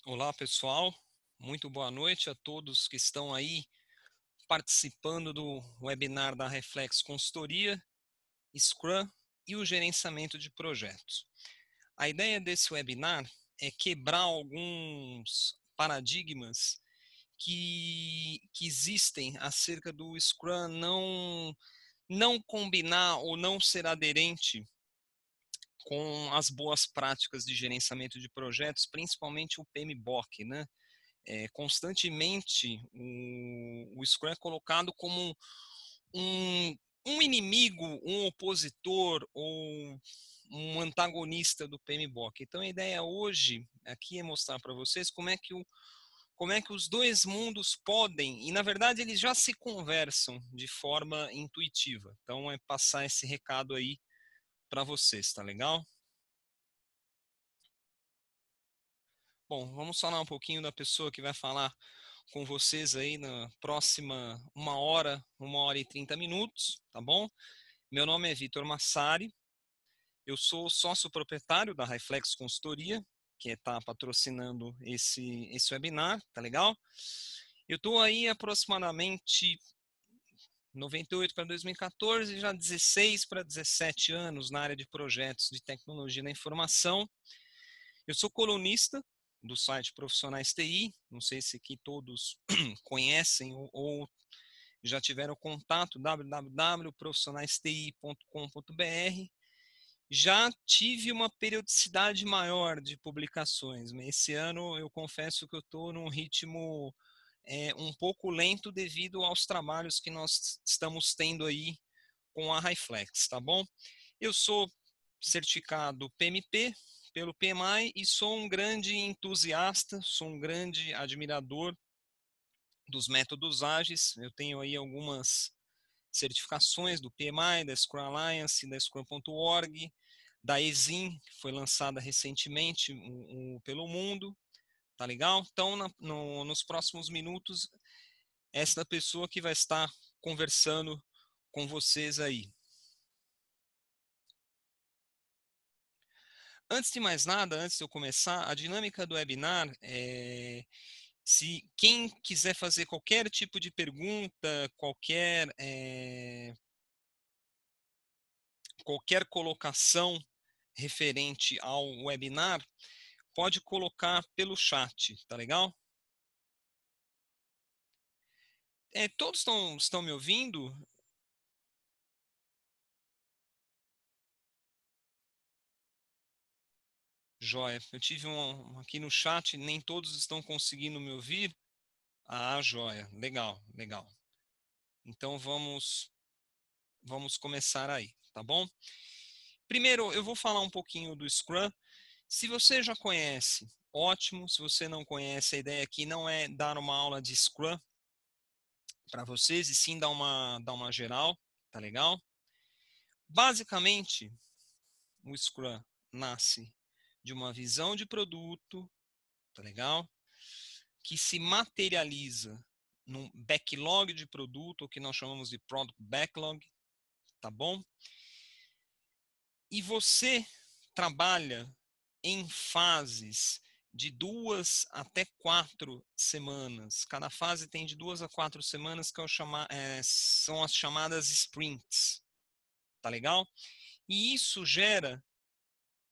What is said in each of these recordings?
Olá, pessoal. Muito boa noite a todos que estão aí participando do webinar da Reflex Consultoria, Scrum e o gerenciamento de projetos. A ideia desse webinar é quebrar alguns paradigmas que existem acerca do Scrum não combinar ou não ser aderente com as boas práticas de gerenciamento de projetos, principalmente o PMBOK, né? Constantemente o Scrum é colocado como um, um inimigo, um opositor ou um antagonista do PMBOK. Então a ideia hoje aqui é mostrar para vocês como é que os dois mundos podem, e na verdade eles já se conversam de forma intuitiva. Então é passar esse recado aí para vocês, tá legal? Bom, vamos falar um pouquinho da pessoa que vai falar com vocês aí na próxima 1 hora e 30 minutos, tá bom? Meu nome é Vitor Massari, eu sou sócio proprietário da Reflex Consultoria, que está patrocinando esse webinar, tá legal? Eu estou aí aproximadamente 98 para 2014, já 16 para 17 anos na área de projetos de tecnologia da informação. Eu sou colunista do site Profissionais TI, não sei se aqui todos conhecem ou já tiveram contato, www.profissionaisti.com.br. Já tive uma periodicidade maior de publicações, mas esse ano eu confesso que eu estou num ritmo um pouco lento devido aos trabalhos que nós estamos tendo aí com a Highflex, tá bom? Eu sou certificado PMP pelo PMI e sou um grande entusiasta, sou um grande admirador dos métodos ágeis. Eu tenho aí algumas certificações do PMI, da Scrum Alliance, da Scrum.org, da ESIM, que foi lançada recentemente pelo mundo, tá legal? Então, nos próximos minutos, essa pessoa que vai estar conversando com vocês aí. Antes de mais nada, antes de eu começar, a dinâmica do webinar se quem quiser fazer qualquer tipo de pergunta, qualquer colocação referente ao webinar, pode colocar pelo chat, tá legal? Todos estão me ouvindo? Joia. Eu tive aqui no chat, nem todos estão conseguindo me ouvir. Ah, joia. Legal, legal. Então vamos começar aí, tá bom? Primeiro, eu vou falar um pouquinho do Scrum. Se você já conhece, ótimo. Se você não conhece, a ideia aqui não é dar uma aula de Scrum para vocês, e sim dar uma geral, tá legal? Basicamente, o Scrum nasce de uma visão de produto, tá legal? Que se materializa num backlog de produto, o que nós chamamos de Product Backlog, tá bom? E você trabalha em fases de 2 até 4 semanas. Cada fase tem de 2 a 4 semanas, que são as chamadas sprints. Tá legal? E isso gera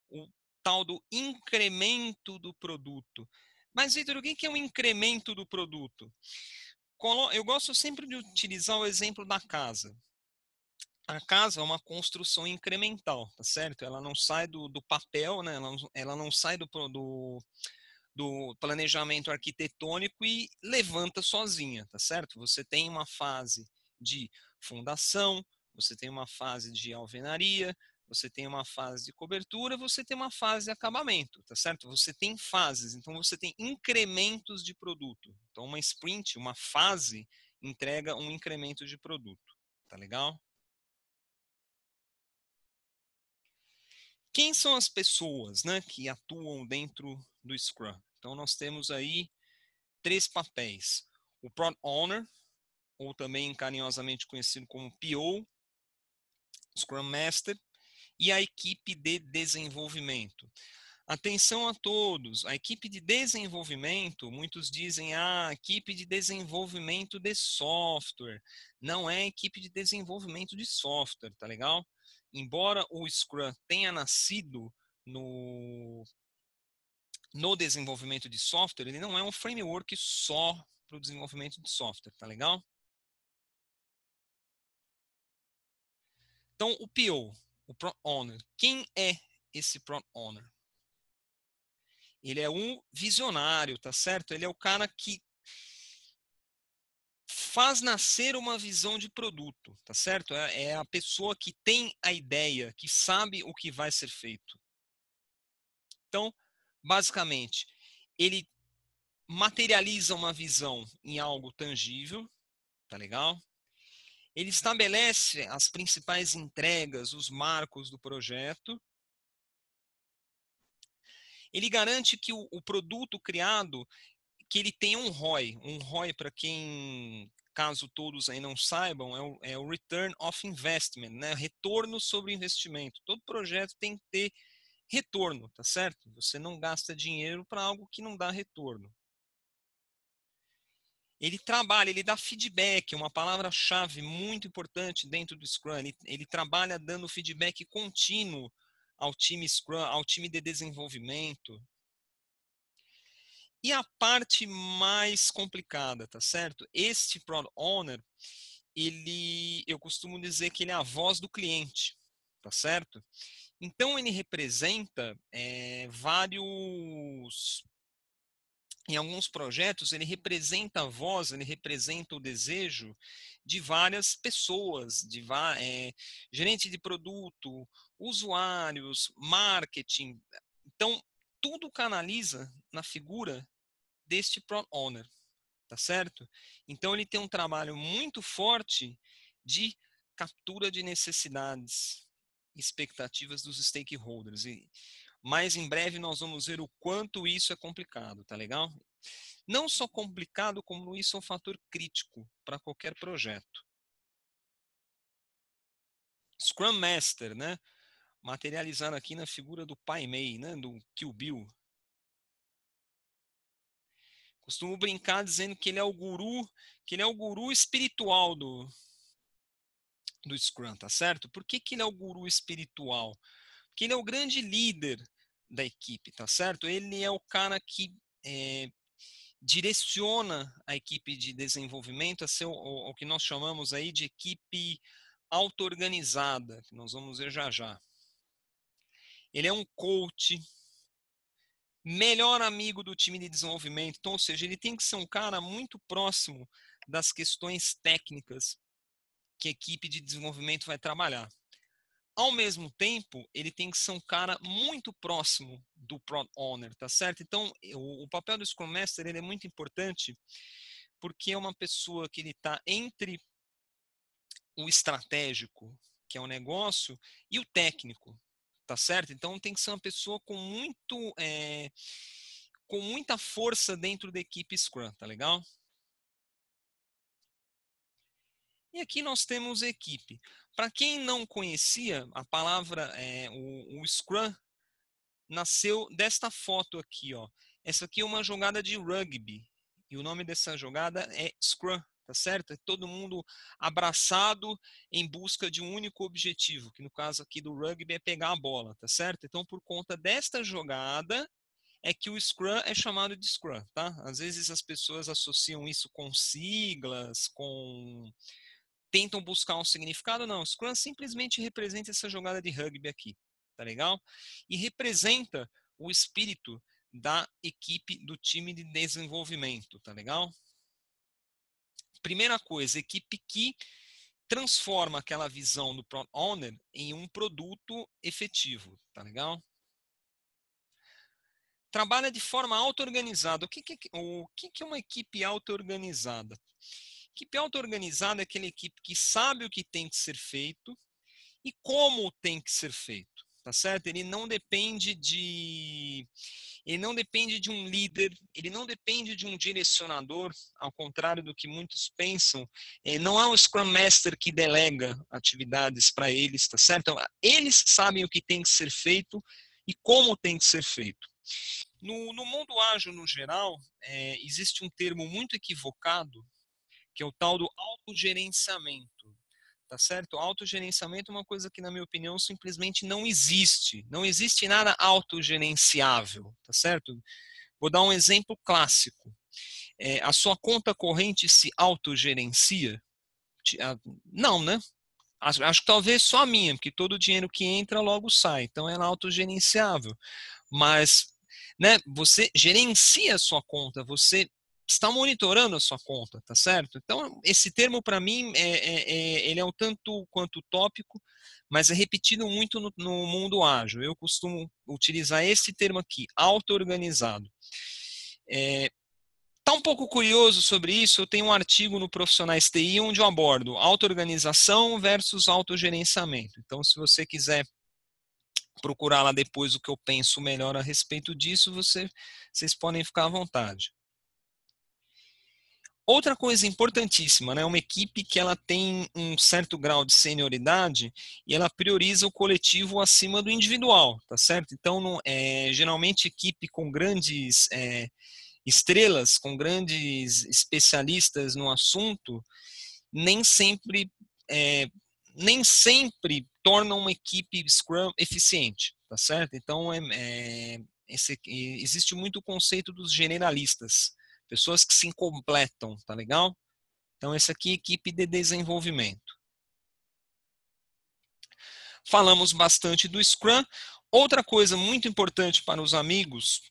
o tal do incremento do produto. Mas, Vitor, o que é um incremento do produto? Eu gosto sempre de utilizar o exemplo da casa. A casa é uma construção incremental, tá certo? Ela não sai do papel, né? Ela não sai do planejamento arquitetônico e levanta sozinha, tá certo? Você tem uma fase de fundação, você tem uma fase de alvenaria, você tem uma fase de cobertura, você tem uma fase de acabamento, tá certo? Você tem fases, então você tem incrementos de produto. Então uma sprint, uma fase, entrega um incremento de produto, tá legal? Quem são as pessoas, né, que atuam dentro do Scrum? Então nós temos aí 3 papéis: o Product Owner, ou também carinhosamente conhecido como PO, Scrum Master, e a equipe de desenvolvimento. Atenção a todos, a equipe de desenvolvimento, muitos dizem, equipe de desenvolvimento de software. Não é equipe de desenvolvimento de software, tá legal? Embora o Scrum tenha nascido no desenvolvimento de software, ele não é um framework só para o desenvolvimento de software, tá legal? Então, o PO, o Product Owner, quem é esse Product Owner? Ele é um visionário, tá certo? Ele é o cara que faz nascer uma visão de produto, tá certo? É a pessoa que tem a ideia, que sabe o que vai ser feito. Então, basicamente, ele materializa uma visão em algo tangível, tá legal? Ele estabelece as principais entregas, os marcos do projeto. Ele garante que o produto criado, que ele tenha um ROI. Um ROI, para quem, caso todos aí não saibam, é o Return of Investment, né? Retorno sobre investimento. Todo projeto tem que ter retorno, tá certo? Você não gasta dinheiro para algo que não dá retorno. Ele trabalha, ele dá feedback, uma palavra-chave muito importante dentro do Scrum. Ele trabalha dando feedback contínuo ao time Scrum, ao time de desenvolvimento. E a parte mais complicada, tá certo? Este Product Owner, eu costumo dizer que ele é a voz do cliente, tá certo? Então ele representa vários. Em alguns projetos, ele representa a voz, ele representa o desejo de várias pessoas, gerente de produto, usuários, marketing. Então, tudo canaliza na figura deste Product Owner, tá certo? Então, ele tem um trabalho muito forte de captura de necessidades, expectativas dos stakeholders. Mas em breve nós vamos ver o quanto isso é complicado, tá legal? Não só complicado, como isso é um fator crítico para qualquer projeto. Scrum Master, né? Materializado aqui na figura do Pai Mei, né? Do Kill Bill. Costumo brincar dizendo que ele é o guru espiritual do Scrum, tá certo? Por que ele é o guru espiritual? Porque ele é o grande líder da equipe, tá certo? Ele é o cara que direciona a equipe de desenvolvimento a ser o que nós chamamos aí de equipe auto-organizada, que nós vamos ver já já. Ele é um coach, melhor amigo do time de desenvolvimento, então, ou seja, ele tem que ser um cara muito próximo das questões técnicas que a equipe de desenvolvimento vai trabalhar. Ao mesmo tempo, ele tem que ser um cara muito próximo do Product Owner, tá certo? Então, o papel do Scrum Master ele é muito importante porque é uma pessoa que ele está entre o estratégico, que é o negócio, e o técnico, tá certo? Então tem que ser uma pessoa com muita força dentro da equipe Scrum, tá legal? E aqui nós temos equipe. Para quem não conhecia, a palavra, o Scrum nasceu desta foto aqui, ó. Essa aqui é uma jogada de rugby. E o nome dessa jogada é Scrum, tá certo? É todo mundo abraçado em busca de um único objetivo, que no caso aqui do rugby é pegar a bola, tá certo? Então, por conta desta jogada, é que o Scrum é chamado de Scrum, tá? Às vezes as pessoas associam isso com siglas, tentam buscar um significado, não. Scrum simplesmente representa essa jogada de rugby aqui, tá legal? E representa o espírito da equipe do time de desenvolvimento, tá legal? Primeira coisa, equipe que transforma aquela visão do Product Owner em um produto efetivo, tá legal? Trabalha de forma auto-organizada. O que é uma equipe auto-organizada? Equipe auto-organizada é aquela equipe que sabe o que tem que ser feito e como tem que ser feito, tá certo? Ele não depende de um líder, ele não depende de um direcionador, ao contrário do que muitos pensam. Não é o Scrum Master que delega atividades para eles, tá certo? Então, eles sabem o que tem que ser feito e como tem que ser feito. No mundo ágil, no geral, existe um termo muito equivocado, que é o tal do autogerenciamento. Tá certo? Autogerenciamento é uma coisa que, na minha opinião, simplesmente não existe. Não existe nada autogerenciável, tá certo? Vou dar um exemplo clássico. A sua conta corrente se autogerencia? Não, né? Acho que talvez só a minha, porque todo o dinheiro que entra logo sai. Então ela é autogerenciável. Mas, né, você gerencia a sua conta, você está monitorando a sua conta, tá certo? Então, esse termo para mim ele é um tanto quanto utópico, mas é repetido muito no mundo ágil. Eu costumo utilizar esse termo aqui, auto-organizado. Tá um pouco curioso sobre isso? Eu tenho um artigo no Profissionais TI onde eu abordo auto-organização versus autogerenciamento. Então, se você quiser procurar lá depois o que eu penso melhor a respeito disso, vocês podem ficar à vontade. Outra coisa importantíssima, né? Uma equipe que ela tem um certo grau de senioridade e ela prioriza o coletivo acima do individual, tá certo? Então, geralmente equipe com grandes estrelas, com grandes especialistas no assunto, nem sempre é, nem sempre torna uma equipe Scrum eficiente, tá certo? Então, existe muito o conceito dos generalistas, pessoas que se completam, tá legal? Então, essa aqui é a equipe de desenvolvimento. Falamos bastante do Scrum. Outra coisa muito importante para os amigos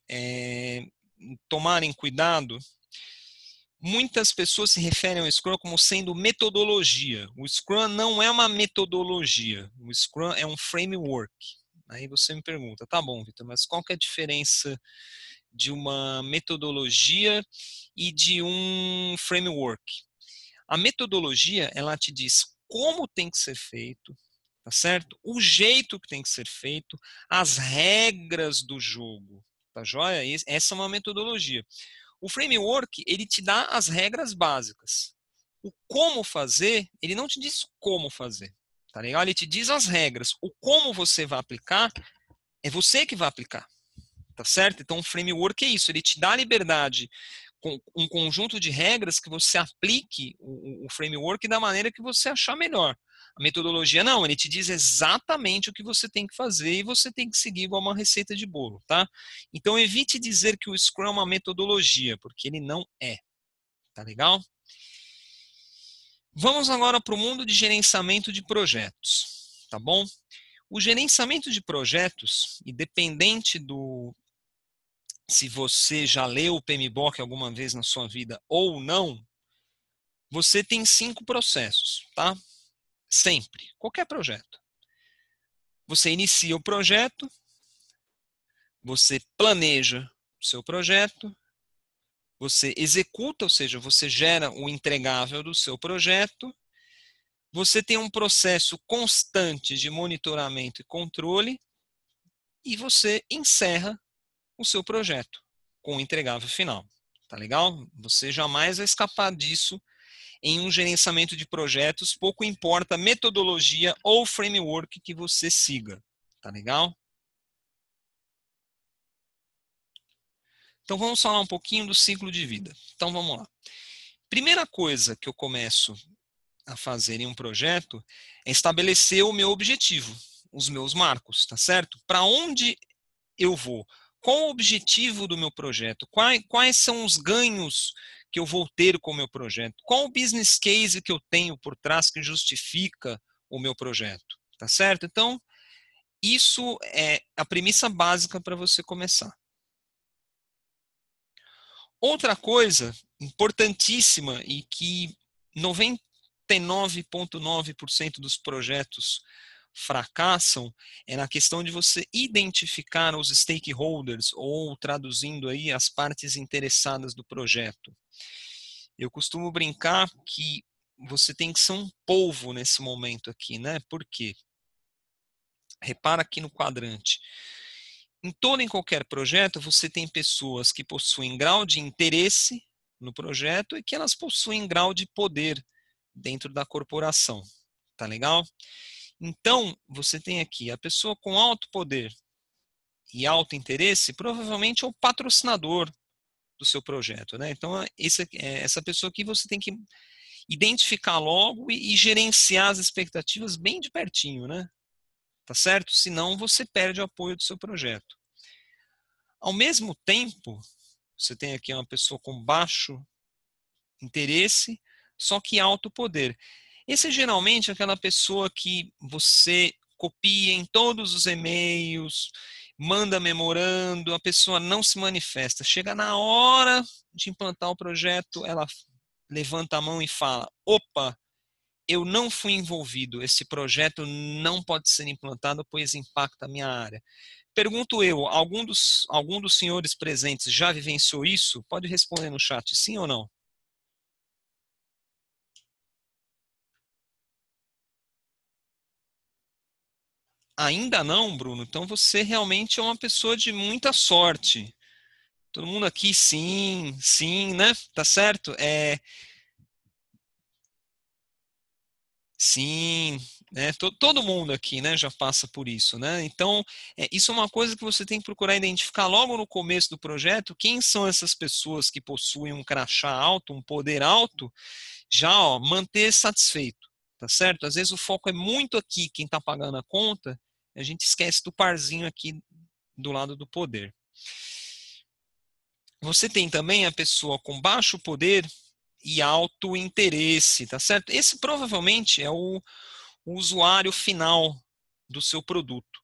tomarem cuidado. Muitas pessoas se referem ao Scrum como sendo metodologia. O Scrum não é uma metodologia. O Scrum é um framework. Aí você me pergunta, tá bom, Vitor, mas qual que é a diferença de uma metodologia e de um framework? A metodologia, ela te diz como tem que ser feito, tá certo? O jeito que tem que ser feito, as regras do jogo, tá joia? Essa é uma metodologia. O framework, ele te dá as regras básicas. O como fazer, ele não te diz como fazer, tá legal? Ele te diz as regras. O como você vai aplicar, é você que vai aplicar, tá certo? Então, o framework é isso, ele te dá a liberdade com um conjunto de regras que você aplique o framework da maneira que você achar melhor. A metodologia não, ele te diz exatamente o que você tem que fazer e você tem que seguir igual uma receita de bolo, tá? Então evite dizer que o Scrum é uma metodologia, porque ele não é, tá legal? Vamos agora para o mundo de gerenciamento de projetos, tá bom? O gerenciamento de projetos, independente do se você já leu o PMBOK alguma vez na sua vida ou não, você tem 5 processos, tá? Sempre, qualquer projeto. Você inicia o projeto, você planeja o seu projeto, você executa, ou seja, você gera o entregável do seu projeto, você tem um processo constante de monitoramento e controle e você encerra o seu projeto com o entregável final. Tá legal? Você jamais vai escapar disso em um gerenciamento de projetos, pouco importa a metodologia ou framework que você siga. Tá legal? Então vamos falar um pouquinho do ciclo de vida. Então vamos lá. Primeira coisa que eu começo a fazer em um projeto é estabelecer o meu objetivo, os meus marcos, tá certo? Para onde eu vou? Qual o objetivo do meu projeto? Quais são os ganhos que eu vou ter com o meu projeto? Qual o business case que eu tenho por trás que justifica o meu projeto? Tá certo? Então, isso é a premissa básica para você começar. Outra coisa importantíssima e que 99,9% dos projetos fracassam é na questão de você identificar os stakeholders ou traduzindo aí as partes interessadas do projeto. Eu costumo brincar que você tem que ser um polvo nesse momento aqui, né? Por quê? Repara aqui no quadrante. Em todo e qualquer projeto, você tem pessoas que possuem grau de interesse no projeto e que elas possuem grau de poder dentro da corporação. Tá legal? Então, você tem aqui a pessoa com alto poder e alto interesse, provavelmente é o patrocinador do seu projeto, né? Então, essa pessoa aqui você tem que identificar logo e gerenciar as expectativas bem de pertinho, né? Tá certo? Senão você perde o apoio do seu projeto. Ao mesmo tempo, você tem aqui uma pessoa com baixo interesse, só que alto poder. Esse geralmente é aquela pessoa que você copia em todos os e-mails, manda memorando, a pessoa não se manifesta. Chega na hora de implantar o projeto, ela levanta a mão e fala: opa, eu não fui envolvido, esse projeto não pode ser implantado, pois impacta a minha área. Pergunto eu, algum dos senhores presentes já vivenciou isso? Pode responder no chat, sim ou não? Ainda não, Bruno? Então você realmente é uma pessoa de muita sorte. Todo mundo aqui, sim, sim, né? Tá certo? Sim, né? Todo mundo aqui, né, já passa por isso, né? Então, isso é uma coisa que você tem que procurar identificar logo no começo do projeto. Quem são essas pessoas que possuem um crachá alto, um poder alto, já, ó, manter satisfeito, tá certo? Às vezes o foco é muito aqui, quem está pagando a conta, a gente esquece do parzinho aqui do lado do poder. Você tem também a pessoa com baixo poder e alto interesse, tá certo? Esse provavelmente é o usuário final do seu produto.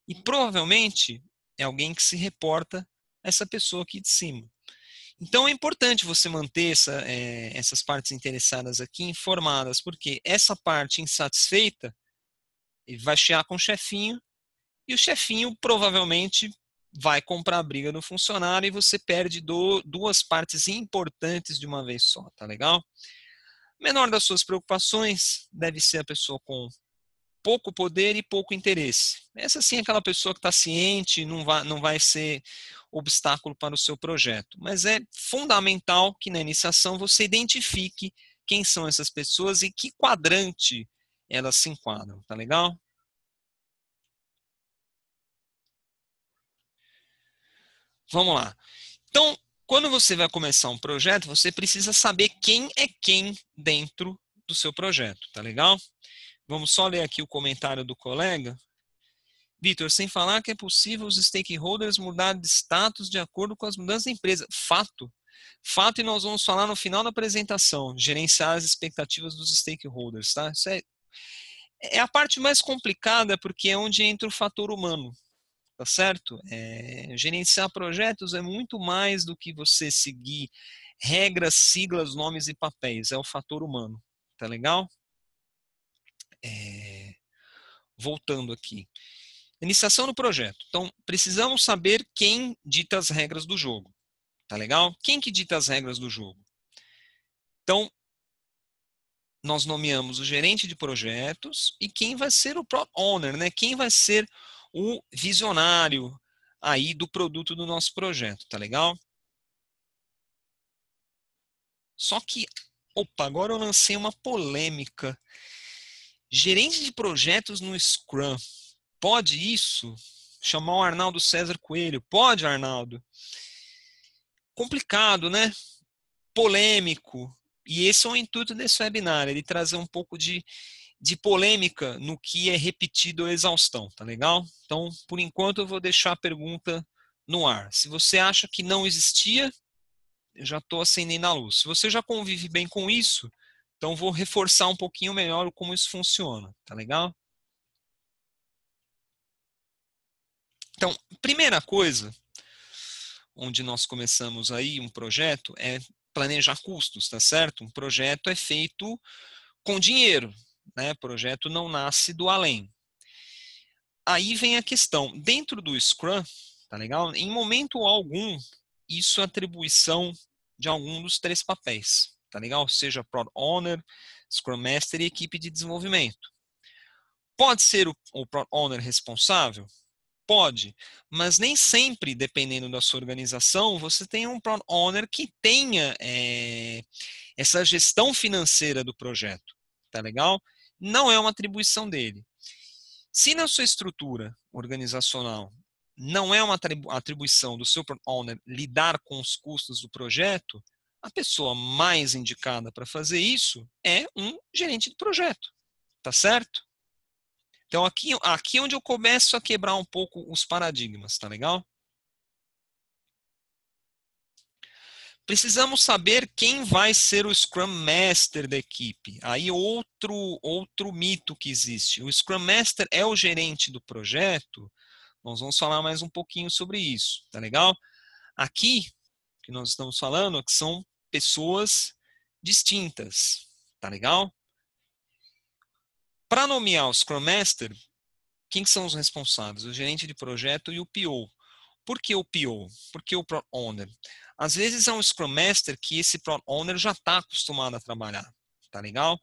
E provavelmente é alguém que se reporta a essa pessoa aqui de cima. Então é importante você manter essas partes interessadas aqui informadas, porque essa parte insatisfeita ele vai chegar com o chefinho e o chefinho provavelmente vai comprar a briga do funcionário e você perde duas partes importantes de uma vez só, tá legal? Menor das suas preocupações deve ser a pessoa com pouco poder e pouco interesse. Essa sim é aquela pessoa que está ciente, não vai ser obstáculo para o seu projeto. Mas é fundamental que na iniciação você identifique quem são essas pessoas e que quadrante elas se enquadram, tá legal? Vamos lá. Então, quando você vai começar um projeto, você precisa saber quem é quem dentro do seu projeto, tá legal? Vamos só ler aqui o comentário do colega. Vitor, sem falar que é possível os stakeholders mudar de status de acordo com as mudanças da empresa. Fato. Fato, e nós vamos falar no final da apresentação, gerenciar as expectativas dos stakeholders, tá? Isso é a parte mais complicada porque é onde entra o fator humano, tá certo? Gerenciar projetos é muito mais do que você seguir regras, siglas, nomes e papéis, é o fator humano, tá legal? É, voltando aqui. Iniciação do projeto. Então, precisamos saber quem dita as regras do jogo. Tá legal? Quem que dita as regras do jogo? Então, nós nomeamos o gerente de projetos e quem vai ser o product owner, né? Quem vai ser o visionário aí do produto do nosso projeto, tá legal? Só que, opa, agora eu lancei uma polêmica. Gerente de projetos no Scrum, pode isso? Chamar o Arnaldo César Coelho, pode, Arnaldo? Complicado, né? Polêmico. E esse é o intuito desse webinar, ele trazer um pouco de polêmica no que é repetido a exaustão, tá legal? Então, por enquanto, eu vou deixar a pergunta no ar. Se você acha que não existia, eu já estou acendendo a luz. Se você já convive bem com isso, então vou reforçar um pouquinho melhor como isso funciona, tá legal? Então, primeira coisa, onde nós começamos aí um projeto, é planejar custos, tá certo? Um projeto é feito com dinheiro, né? Projeto não nasce do além. Aí vem a questão, dentro do Scrum, tá legal? Em momento algum, isso é atribuição de algum dos três papéis, tá legal? Seja Product Owner, Scrum Master e equipe de desenvolvimento. Pode ser o Product Owner responsável? Pode, mas nem sempre, dependendo da sua organização, você tem um Product Owner que tenha essa gestão financeira do projeto, tá legal? Não é uma atribuição dele. Se na sua estrutura organizacional não é uma atribuição do seu Product Owner lidar com os custos do projeto, a pessoa mais indicada para fazer isso é um gerente de projeto, tá certo? Então aqui é onde eu começo a quebrar um pouco os paradigmas, tá legal? Precisamos saber quem vai ser o Scrum Master da equipe. Aí outro mito que existe. O Scrum Master é o gerente do projeto. Nós vamos falar mais um pouquinho sobre isso, tá legal? Aqui, que nós estamos falando, que são pessoas distintas, tá legal? Para nomear o Scrum Master, quem são os responsáveis? O gerente de projeto e o PO. Por que o PO? Por que o Product Owner? Às vezes é um Scrum Master que esse Product Owner já está acostumado a trabalhar, tá legal?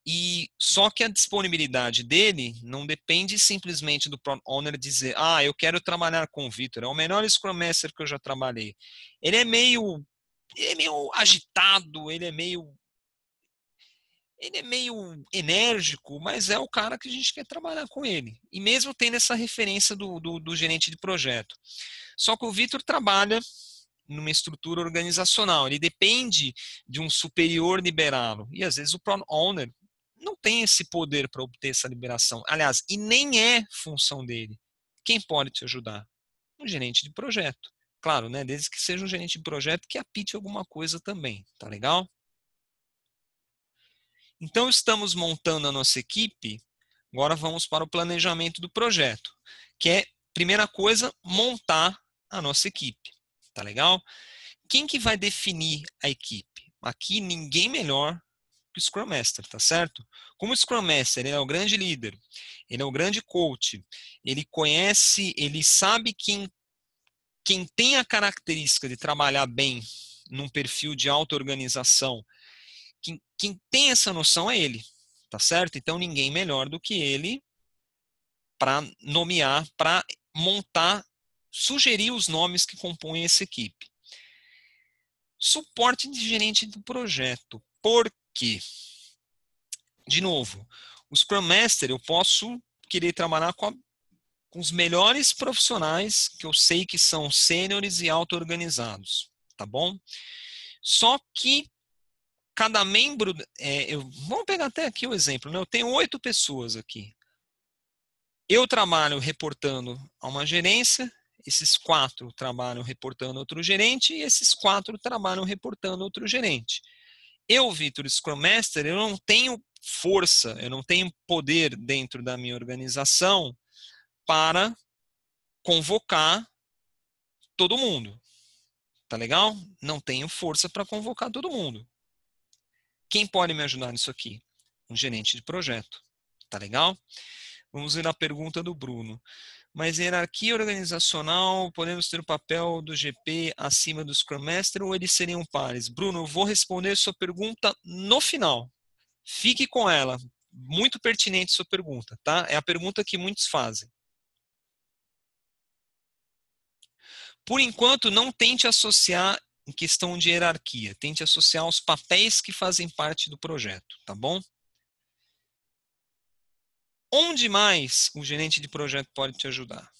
E só que a disponibilidade dele não depende simplesmente do Product Owner dizer, eu quero trabalhar com o Vitor, é o melhor Scrum Master que eu já trabalhei. Ele é meio agitado, ele é meio enérgico, mas é o cara que a gente quer trabalhar com ele. E mesmo tendo essa referência do gerente de projeto. Só que o Vitor trabalha numa estrutura organizacional, ele depende de um superior liberá-lo. E às vezes o Product Owner não tem esse poder para obter essa liberação. Aliás, e nem é função dele. Quem pode te ajudar? Um gerente de projeto. Claro, né? Desde que seja um gerente de projeto que apite alguma coisa também. Tá legal? Então, estamos montando a nossa equipe. Agora vamos para o planejamento do projeto, que é, primeira coisa, montar a nossa equipe. Tá legal? Quem que vai definir a equipe? Aqui, ninguém melhor que o Scrum Master, tá certo? Como o Scrum Master, ele é o grande líder, ele é o grande coach, ele conhece, ele sabe quem tem a característica de trabalhar bem num perfil de auto-organização, quem tem essa noção é ele, tá certo? Então ninguém melhor do que ele para nomear, para montar, sugerir os nomes que compõem essa equipe. Suporte de gerente do projeto. Por quê? De novo, o Scrum Master eu posso querer trabalhar com os melhores profissionais que eu sei que são sêniores e auto-organizados, tá bom? Só que cada membro, vamos pegar até aqui o exemplo, né? Eu tenho 8 pessoas aqui. Eu trabalho reportando a uma gerência, esses 4 trabalham reportando a outro gerente e esses 4 trabalham reportando a outro gerente. Eu, Vitor, Scrum Master, eu não tenho força, eu não tenho poder dentro da minha organização para convocar todo mundo. Tá legal? Não tenho força para convocar todo mundo. Quem pode me ajudar nisso aqui? Um gerente de projeto. Tá legal? Vamos ver a pergunta do Bruno. Mas hierarquia organizacional, podemos ter o papel do GP acima do Scrum Master ou eles seriam pares? Bruno, eu vou responder sua pergunta no final. Fique com ela. Muito pertinente sua pergunta, tá? É a pergunta que muitos fazem. Por enquanto, não tente associar em questão de hierarquia. Tente associar os papéis que fazem parte do projeto, tá bom? Onde mais o gerente de projeto pode te ajudar?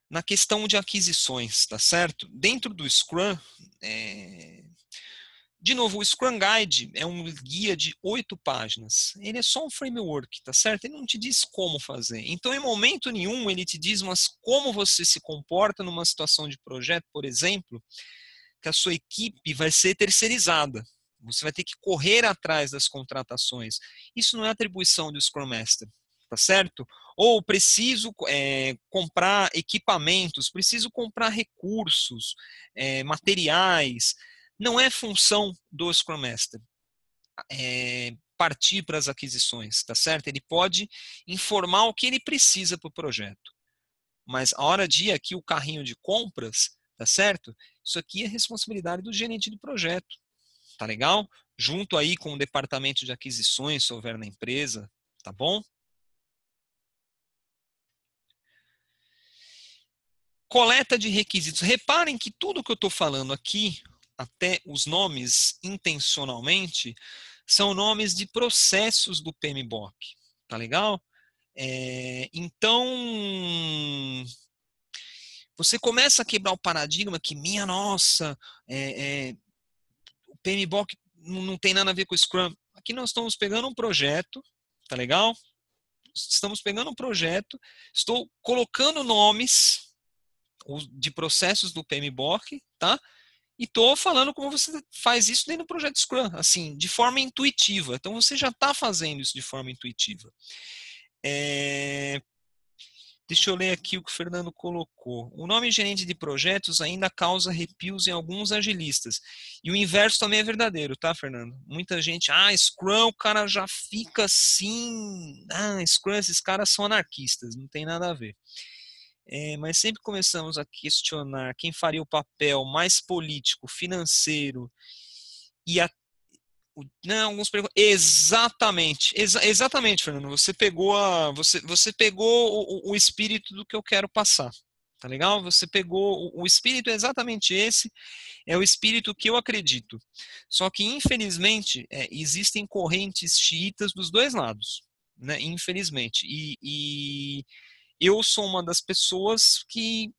Na questão de aquisições, tá certo? Dentro do Scrum, de novo, o Scrum Guide é um guia de 8 páginas. Ele é só um framework, tá certo? Ele não te diz como fazer. Então, em momento nenhum, ele te diz mas como você se comporta numa situação de projeto, por exemplo, que a sua equipe vai ser terceirizada. Você vai ter que correr atrás das contratações. Isso não é atribuição do Scrum Master, tá certo? Ou preciso comprar equipamentos, preciso comprar recursos, materiais. Não é função do Scrum Master partir para as aquisições, tá certo? Ele pode informar o que ele precisa para o projeto. Mas a hora de ir aqui o carrinho de compras, tá certo? Isso aqui é responsabilidade do gerente do projeto, tá legal? Junto aí com o departamento de aquisições, se houver na empresa, tá bom? Coleta de requisitos. Reparem que tudo que eu estou falando aqui, até os nomes intencionalmente, são nomes de processos do PMBOK, tá legal? Então, Você começa a quebrar o paradigma que, minha nossa, o PMBOK não tem nada a ver com o Scrum. Aqui nós estamos pegando um projeto, tá legal? Estamos pegando um projeto, estou colocando nomes de processos do PMBOK, tá? E estou falando como você faz isso dentro do projeto Scrum, assim, de forma intuitiva. Então você já está fazendo isso de forma intuitiva. Deixa eu ler aqui o que o Fernando colocou. O nome gerente de projetos ainda causa arrepios em alguns agilistas. E o inverso também é verdadeiro, tá, Fernando? Muita gente, Scrum, o cara já fica assim. Scrum, esses caras são anarquistas, não tem nada a ver. Mas sempre começamos a questionar quem faria o papel mais político, financeiro e não, alguns exatamente, exatamente, Fernando. Você pegou você pegou o espírito do que eu quero passar. Tá legal? Você pegou o espírito é exatamente esse, é o espírito que eu acredito. Só que infelizmente existem correntes xiitas dos dois lados, né? Infelizmente. E eu sou uma das pessoas que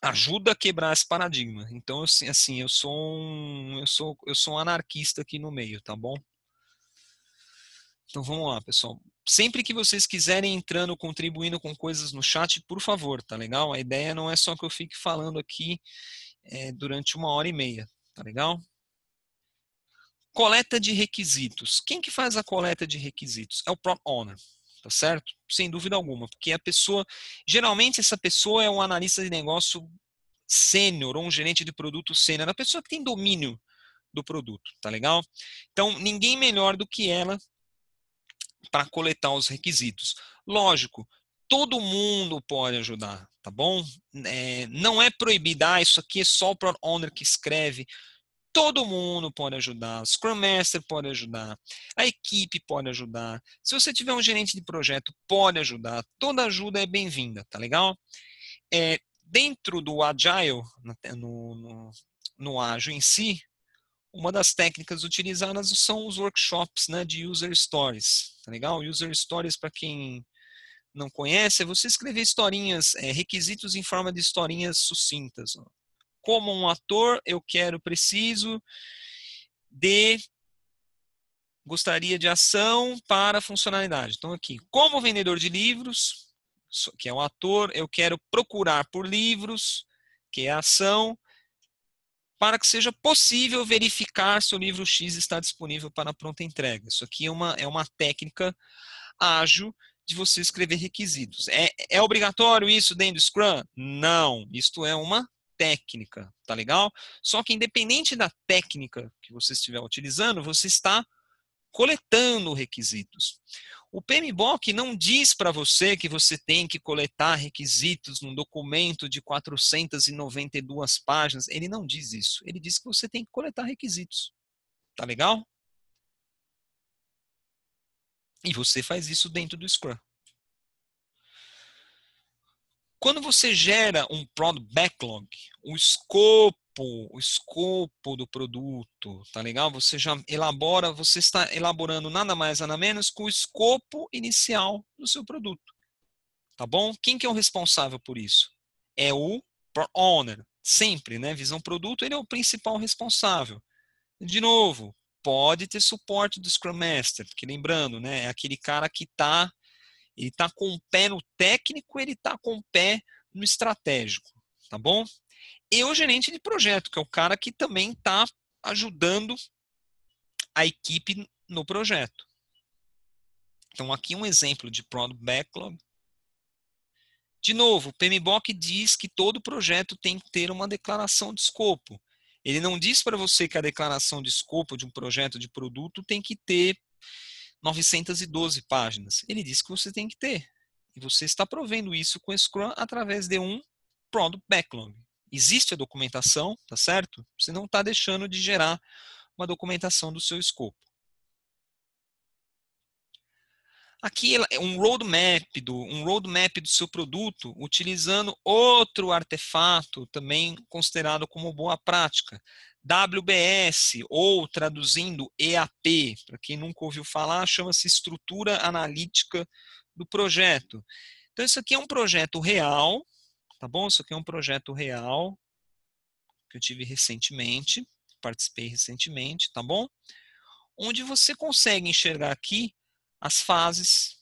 ajuda a quebrar esse paradigma. Então, assim, eu sou um anarquista aqui no meio, tá bom? Então vamos lá, pessoal. Sempre que vocês quiserem entrando, contribuindo com coisas no chat, por favor, tá legal? A ideia não é só que eu fique falando aqui durante 1h30, tá legal? Coleta de requisitos. Quem que faz a coleta de requisitos? É o Product Owner, tá certo? Sem dúvida alguma, porque a pessoa, geralmente essa pessoa é um analista de negócio sênior ou um gerente de produto sênior, a pessoa que tem domínio do produto, tá legal? Então, ninguém melhor do que ela para coletar os requisitos. Lógico, todo mundo pode ajudar, tá bom? Não é proibido, isso aqui é só o Product Owner que escreve. Todo mundo pode ajudar, o Scrum Master pode ajudar, a equipe pode ajudar. Se você tiver um gerente de projeto, pode ajudar. Toda ajuda é bem-vinda, tá legal? Dentro do Agile, no Ágil em si, uma das técnicas utilizadas são os workshops, né, de User Stories, tá legal? User Stories, para quem não conhece, é você escrever historinhas, requisitos em forma de historinhas sucintas. Ó. Como um ator, preciso de gostaria de ação para funcionalidade. Então aqui, como vendedor de livros, que é o ator, eu quero procurar por livros, que é a ação, para que seja possível verificar se o livro X está disponível para pronta entrega. Isso aqui é uma técnica ágil de você escrever requisitos. É obrigatório isso dentro do Scrum? Não, isto é uma técnica, tá legal? Só que independente da técnica que você estiver utilizando, você está coletando requisitos. O PMBOK não diz para você que você tem que coletar requisitos num documento de 492 páginas. Ele não diz isso. Ele diz que você tem que coletar requisitos. Tá legal? E você faz isso dentro do Scrum. Quando você gera um Product Backlog, o escopo do produto, tá legal? Você já elabora, você está elaborando nada mais, nada menos que o escopo inicial do seu produto. Tá bom? Quem que é o responsável por isso? É o Product Owner. Sempre, né? Visão produto, ele é o principal responsável. De novo, pode ter suporte do Scrum Master, porque lembrando, né? É aquele cara que ele tá com o pé no técnico, ele tá com o pé no estratégico, tá bom? E o gerente de projeto, que é o cara que também está ajudando a equipe no projeto. Então, aqui um exemplo de Product Backlog. De novo, o PMBOK diz que todo projeto tem que ter uma declaração de escopo. Ele não diz para você que a declaração de escopo de um projeto de produto tem que ter 912 páginas. Ele diz que você tem que ter. E você está provendo isso com o Scrum através de um Product Backlog. Existe a documentação, tá certo? Você não está deixando de gerar uma documentação do seu escopo. Aqui é um roadmap do seu produto, utilizando outro artefato também considerado como boa prática. WBS, ou traduzindo EAP, para quem nunca ouviu falar, chama-se Estrutura Analítica do Projeto. Então, isso aqui é um projeto real, tá bom? Isso aqui é um projeto real que eu tive recentemente, participei recentemente, tá bom? Onde você consegue enxergar aqui as fases,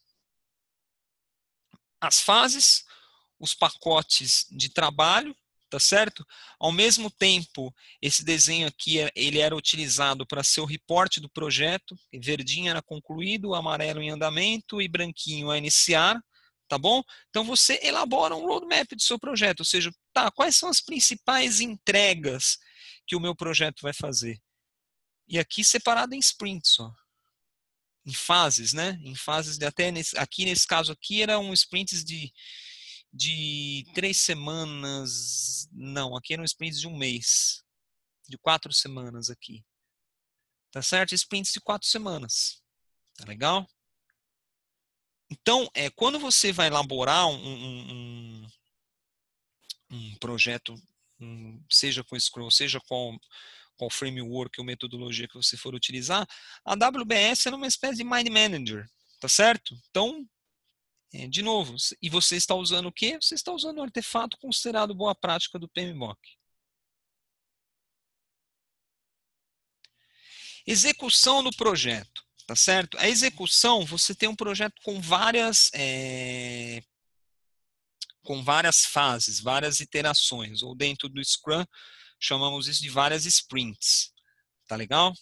os pacotes de trabalho, tá certo? Ao mesmo tempo, esse desenho aqui, ele era utilizado para ser o reporte do projeto, verdinho era concluído, amarelo em andamento e branquinho a iniciar, tá bom? Então você elabora um roadmap do seu projeto, ou seja, tá, quais são as principais entregas que o meu projeto vai fazer? E aqui separado em sprints, ó. Em fases, né? Em fases de até aqui nesse caso aqui eram sprints de 3 semanas. Não, aqui eram sprints de um mês, de 4 semanas aqui. Tá certo? Sprints de 4 semanas. Tá legal? Então, quando você vai elaborar um projeto, seja com Scrum, seja com qual framework ou metodologia que você for utilizar, a WBS é uma espécie de Mind Manager, tá certo? Então, de novo, e você está usando o quê? Você está usando um artefato considerado boa prática do PMBOK. Execução do projeto, tá certo? A execução, você tem um projeto com várias fases, várias iterações, ou dentro do Scrum, chamamos isso de várias sprints, tá legal?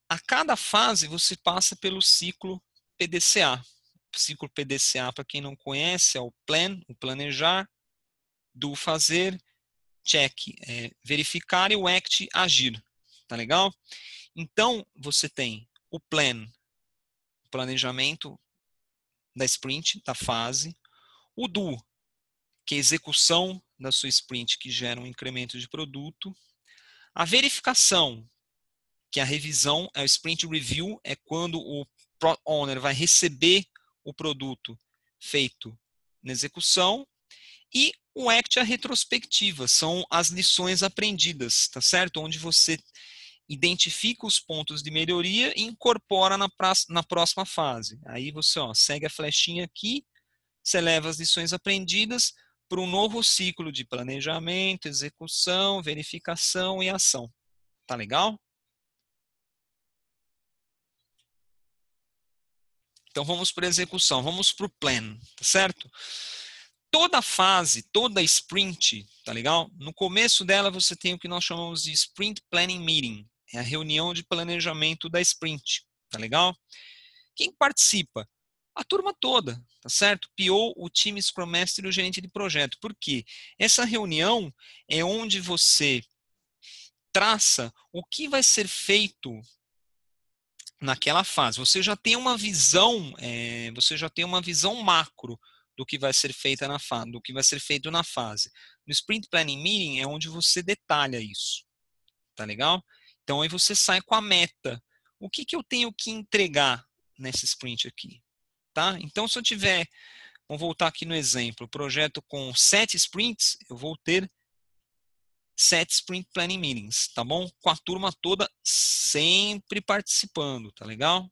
A cada fase você passa pelo ciclo PDCA. O ciclo PDCA, para quem não conhece, é o plan, o planejar, do fazer, check, verificar e o act, agir. Tá legal? Então, você tem o plan, o planejamento da sprint, da fase, o do, que é a execução da sua sprint, que gera um incremento de produto, a verificação, que é a revisão, é o sprint review, é quando o Product Owner vai receber o produto feito na execução, e o ACT, a retrospectiva, são as lições aprendidas, tá certo? Onde você identifica os pontos de melhoria e incorpora na próxima fase. Aí você segue a flechinha aqui, você leva as lições aprendidas para um novo ciclo de planejamento, execução, verificação e ação. Tá legal? Então vamos para a execução, vamos para o plan, tá certo? Toda fase, toda sprint, tá legal? No começo dela você tem o que nós chamamos de Sprint Planning Meeting, é a reunião de planejamento da sprint, tá legal? Quem participa? A turma toda, tá certo? PO, o time Scrum Master e o gerente de projeto. Por quê? Essa reunião é onde você traça o que vai ser feito naquela fase. Você já tem uma visão, macro do que vai ser feita na fase, do que vai ser feito na fase. No Sprint Planning Meeting é onde você detalha isso, tá legal? Então aí você sai com a meta. O que eu tenho que entregar nessa sprint aqui, tá? Então se eu tiver, vamos voltar aqui no exemplo, projeto com 7 sprints, eu vou ter 7 Sprint Planning Meetings, tá bom? Com a turma toda sempre participando, tá legal?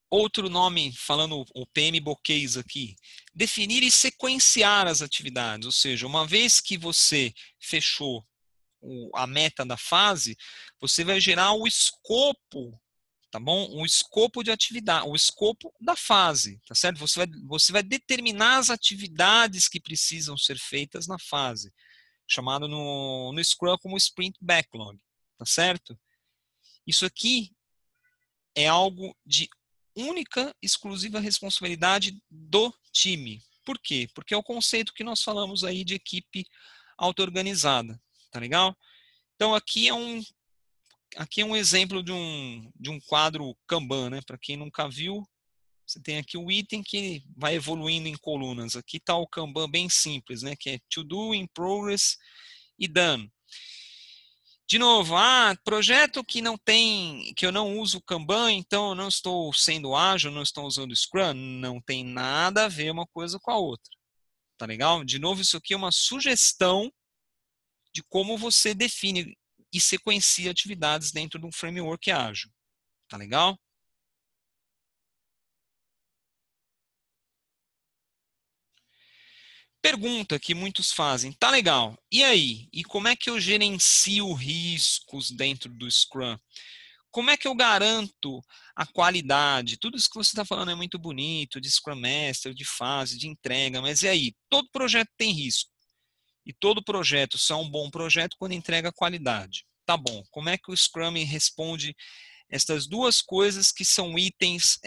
Outro nome, falando o PM Boquês aqui, definir e sequenciar as atividades, ou seja, uma vez que você fechou a meta da fase, você vai gerar o escopo, tá bom? O escopo de atividade, o escopo da fase, tá certo? Você vai determinar as atividades que precisam ser feitas na fase, chamado no Scrum como Sprint Backlog, tá certo? Isso aqui é algo de única, exclusiva responsabilidade do time. Por quê? Porque é o conceito que nós falamos aí de equipe auto-organizada, tá legal? Então aqui é um exemplo de um quadro Kanban, né? Para quem nunca viu, você tem aqui o item que vai evoluindo em colunas. Aqui está o Kanban bem simples, né? Que é to do, in progress e done. De novo, projeto que não tem, que eu não uso Kanban, então eu não estou sendo ágil, não estou usando Scrum, não tem nada a ver uma coisa com a outra. Tá legal? De novo, isso aqui é uma sugestão de como você define e sequencia atividades dentro de um framework ágil. Tá legal? Pergunta que muitos fazem, tá legal, e aí? E como é que eu gerencio riscos dentro do Scrum? Como é que eu garanto a qualidade? Tudo isso que você está falando é muito bonito, de Scrum Master, de fase, de entrega, mas e aí? Todo projeto tem risco. E todo projeto só é um bom projeto quando entrega qualidade. Tá bom, como é que o Scrum responde estas duas coisas que são itens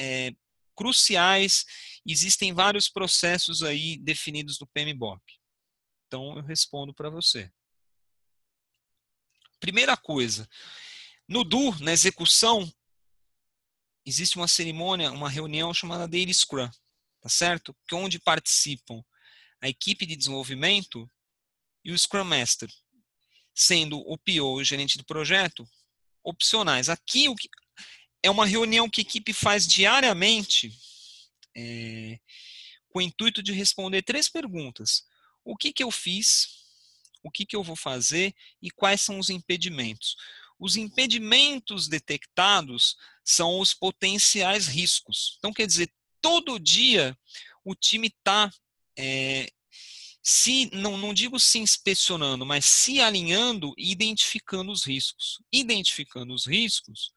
cruciais? Existem vários processos aí definidos no PMBOK. Então eu respondo para você. Primeira coisa, no do, na execução, existe uma cerimônia, uma reunião chamada Daily Scrum, tá certo? Que onde participam a equipe de desenvolvimento e o Scrum Master, sendo o PO, o gerente do projeto, opcionais. Aqui é uma reunião que a equipe faz diariamente com o intuito de responder 3 perguntas. O que eu fiz? O que eu vou fazer? E quais são os impedimentos? Os impedimentos detectados são os potenciais riscos. Então, quer dizer, todo dia o time está, não digo se inspecionando, mas se alinhando e identificando os riscos. Identificando os riscos,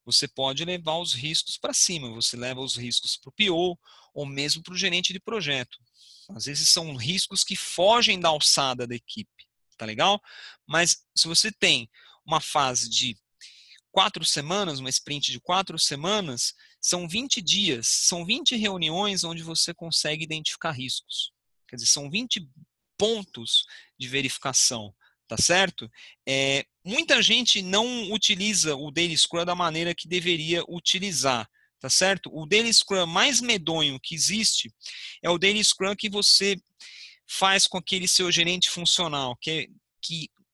você pode levar os riscos para cima. Você leva os riscos para o PO ou mesmo para o gerente de projeto. Às vezes são riscos que fogem da alçada da equipe. Tá legal? Mas se você tem uma fase de 4 semanas, uma sprint de 4 semanas, são 20 dias, são 20 reuniões onde você consegue identificar riscos. Quer dizer, são 20 pontos de verificação, tá certo? Muita gente não utiliza o Daily Scrum da maneira que deveria utilizar, tá certo? O Daily Scrum mais medonho que existe é o Daily Scrum que você faz com aquele seu gerente funcional, que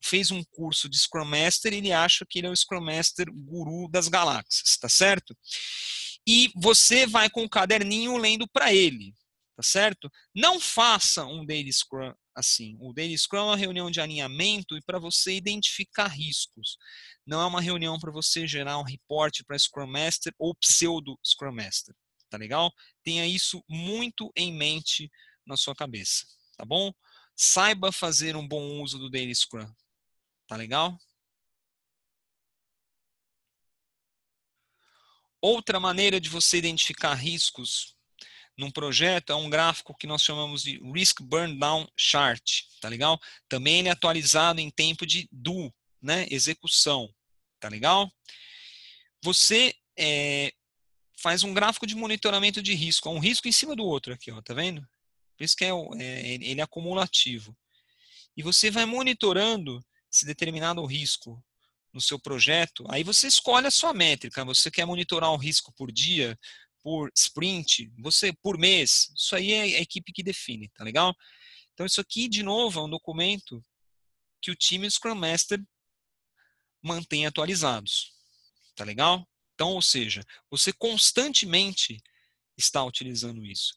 fez um curso de Scrum Master, ele acha que ele é o Scrum Master guru das galáxias, tá certo? E você vai com o caderninho lendo para ele, tá certo? Não faça um Daily Scrum assim. O Daily Scrum é uma reunião de alinhamento e para você identificar riscos. Não é uma reunião para você gerar um report para Scrum Master ou pseudo Scrum Master, tá legal? Tenha isso muito em mente na sua cabeça, tá bom? Saiba fazer um bom uso do Daily Scrum, tá legal? Outra maneira de você identificar riscos num projeto é um gráfico que nós chamamos de Risk Burn Down Chart, tá legal? Também ele é atualizado em tempo de do, né? Execução, tá legal? Você faz um gráfico de monitoramento de risco, um risco em cima do outro aqui, ó, tá vendo? Por isso que ele é acumulativo. E você vai monitorando se determinado risco no seu projeto, aí você escolhe a sua métrica. Você quer monitorar um risco por dia, por sprint, você por mês. Isso aí é a equipe que define, tá legal? Então isso aqui, de novo, é um documento que o time e o Scrum Master mantém atualizados, tá legal? Então, ou seja, você constantemente está utilizando isso.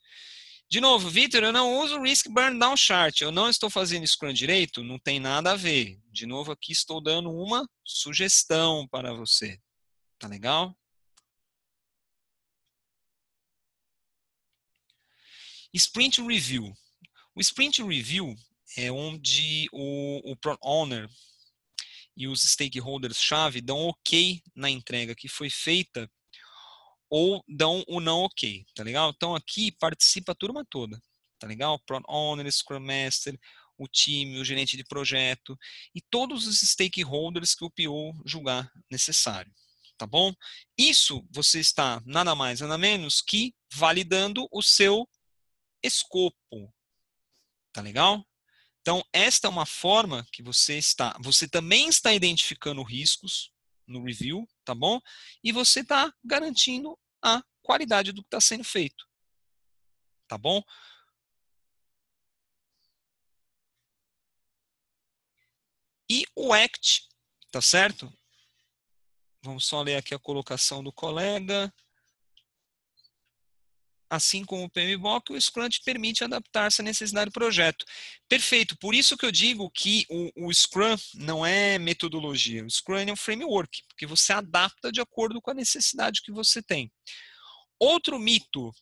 De novo, Vitor, eu não uso o Risk Burn Down Chart. Eu não estou fazendo Scrum direito? Não tem nada a ver. De novo, aqui estou dando uma sugestão para você. Tá legal? Sprint Review. O Sprint Review é onde o Product Owner e os stakeholders-chave dão ok na entrega que foi feita ou dão o não ok, tá legal? Então aqui participa a turma toda, tá legal? Product Owner, Scrum Master, o time, o gerente de projeto e todos os stakeholders que o PO julgar necessário, tá bom? Isso você está nada mais, nada menos que validando o seu escopo, tá legal? Então, esta é uma forma que você também está identificando riscos no review, tá bom? E você está garantindo a qualidade do que está sendo feito, tá bom? E o ACT, tá certo? Vamos só ler aqui a colocação do colega. Assim como o PMBOK, o Scrum te permite adaptar-se à necessidade do projeto. Perfeito, por isso que eu digo que o Scrum não é metodologia, o Scrum é um framework, porque você adapta de acordo com a necessidade que você tem. Outro mito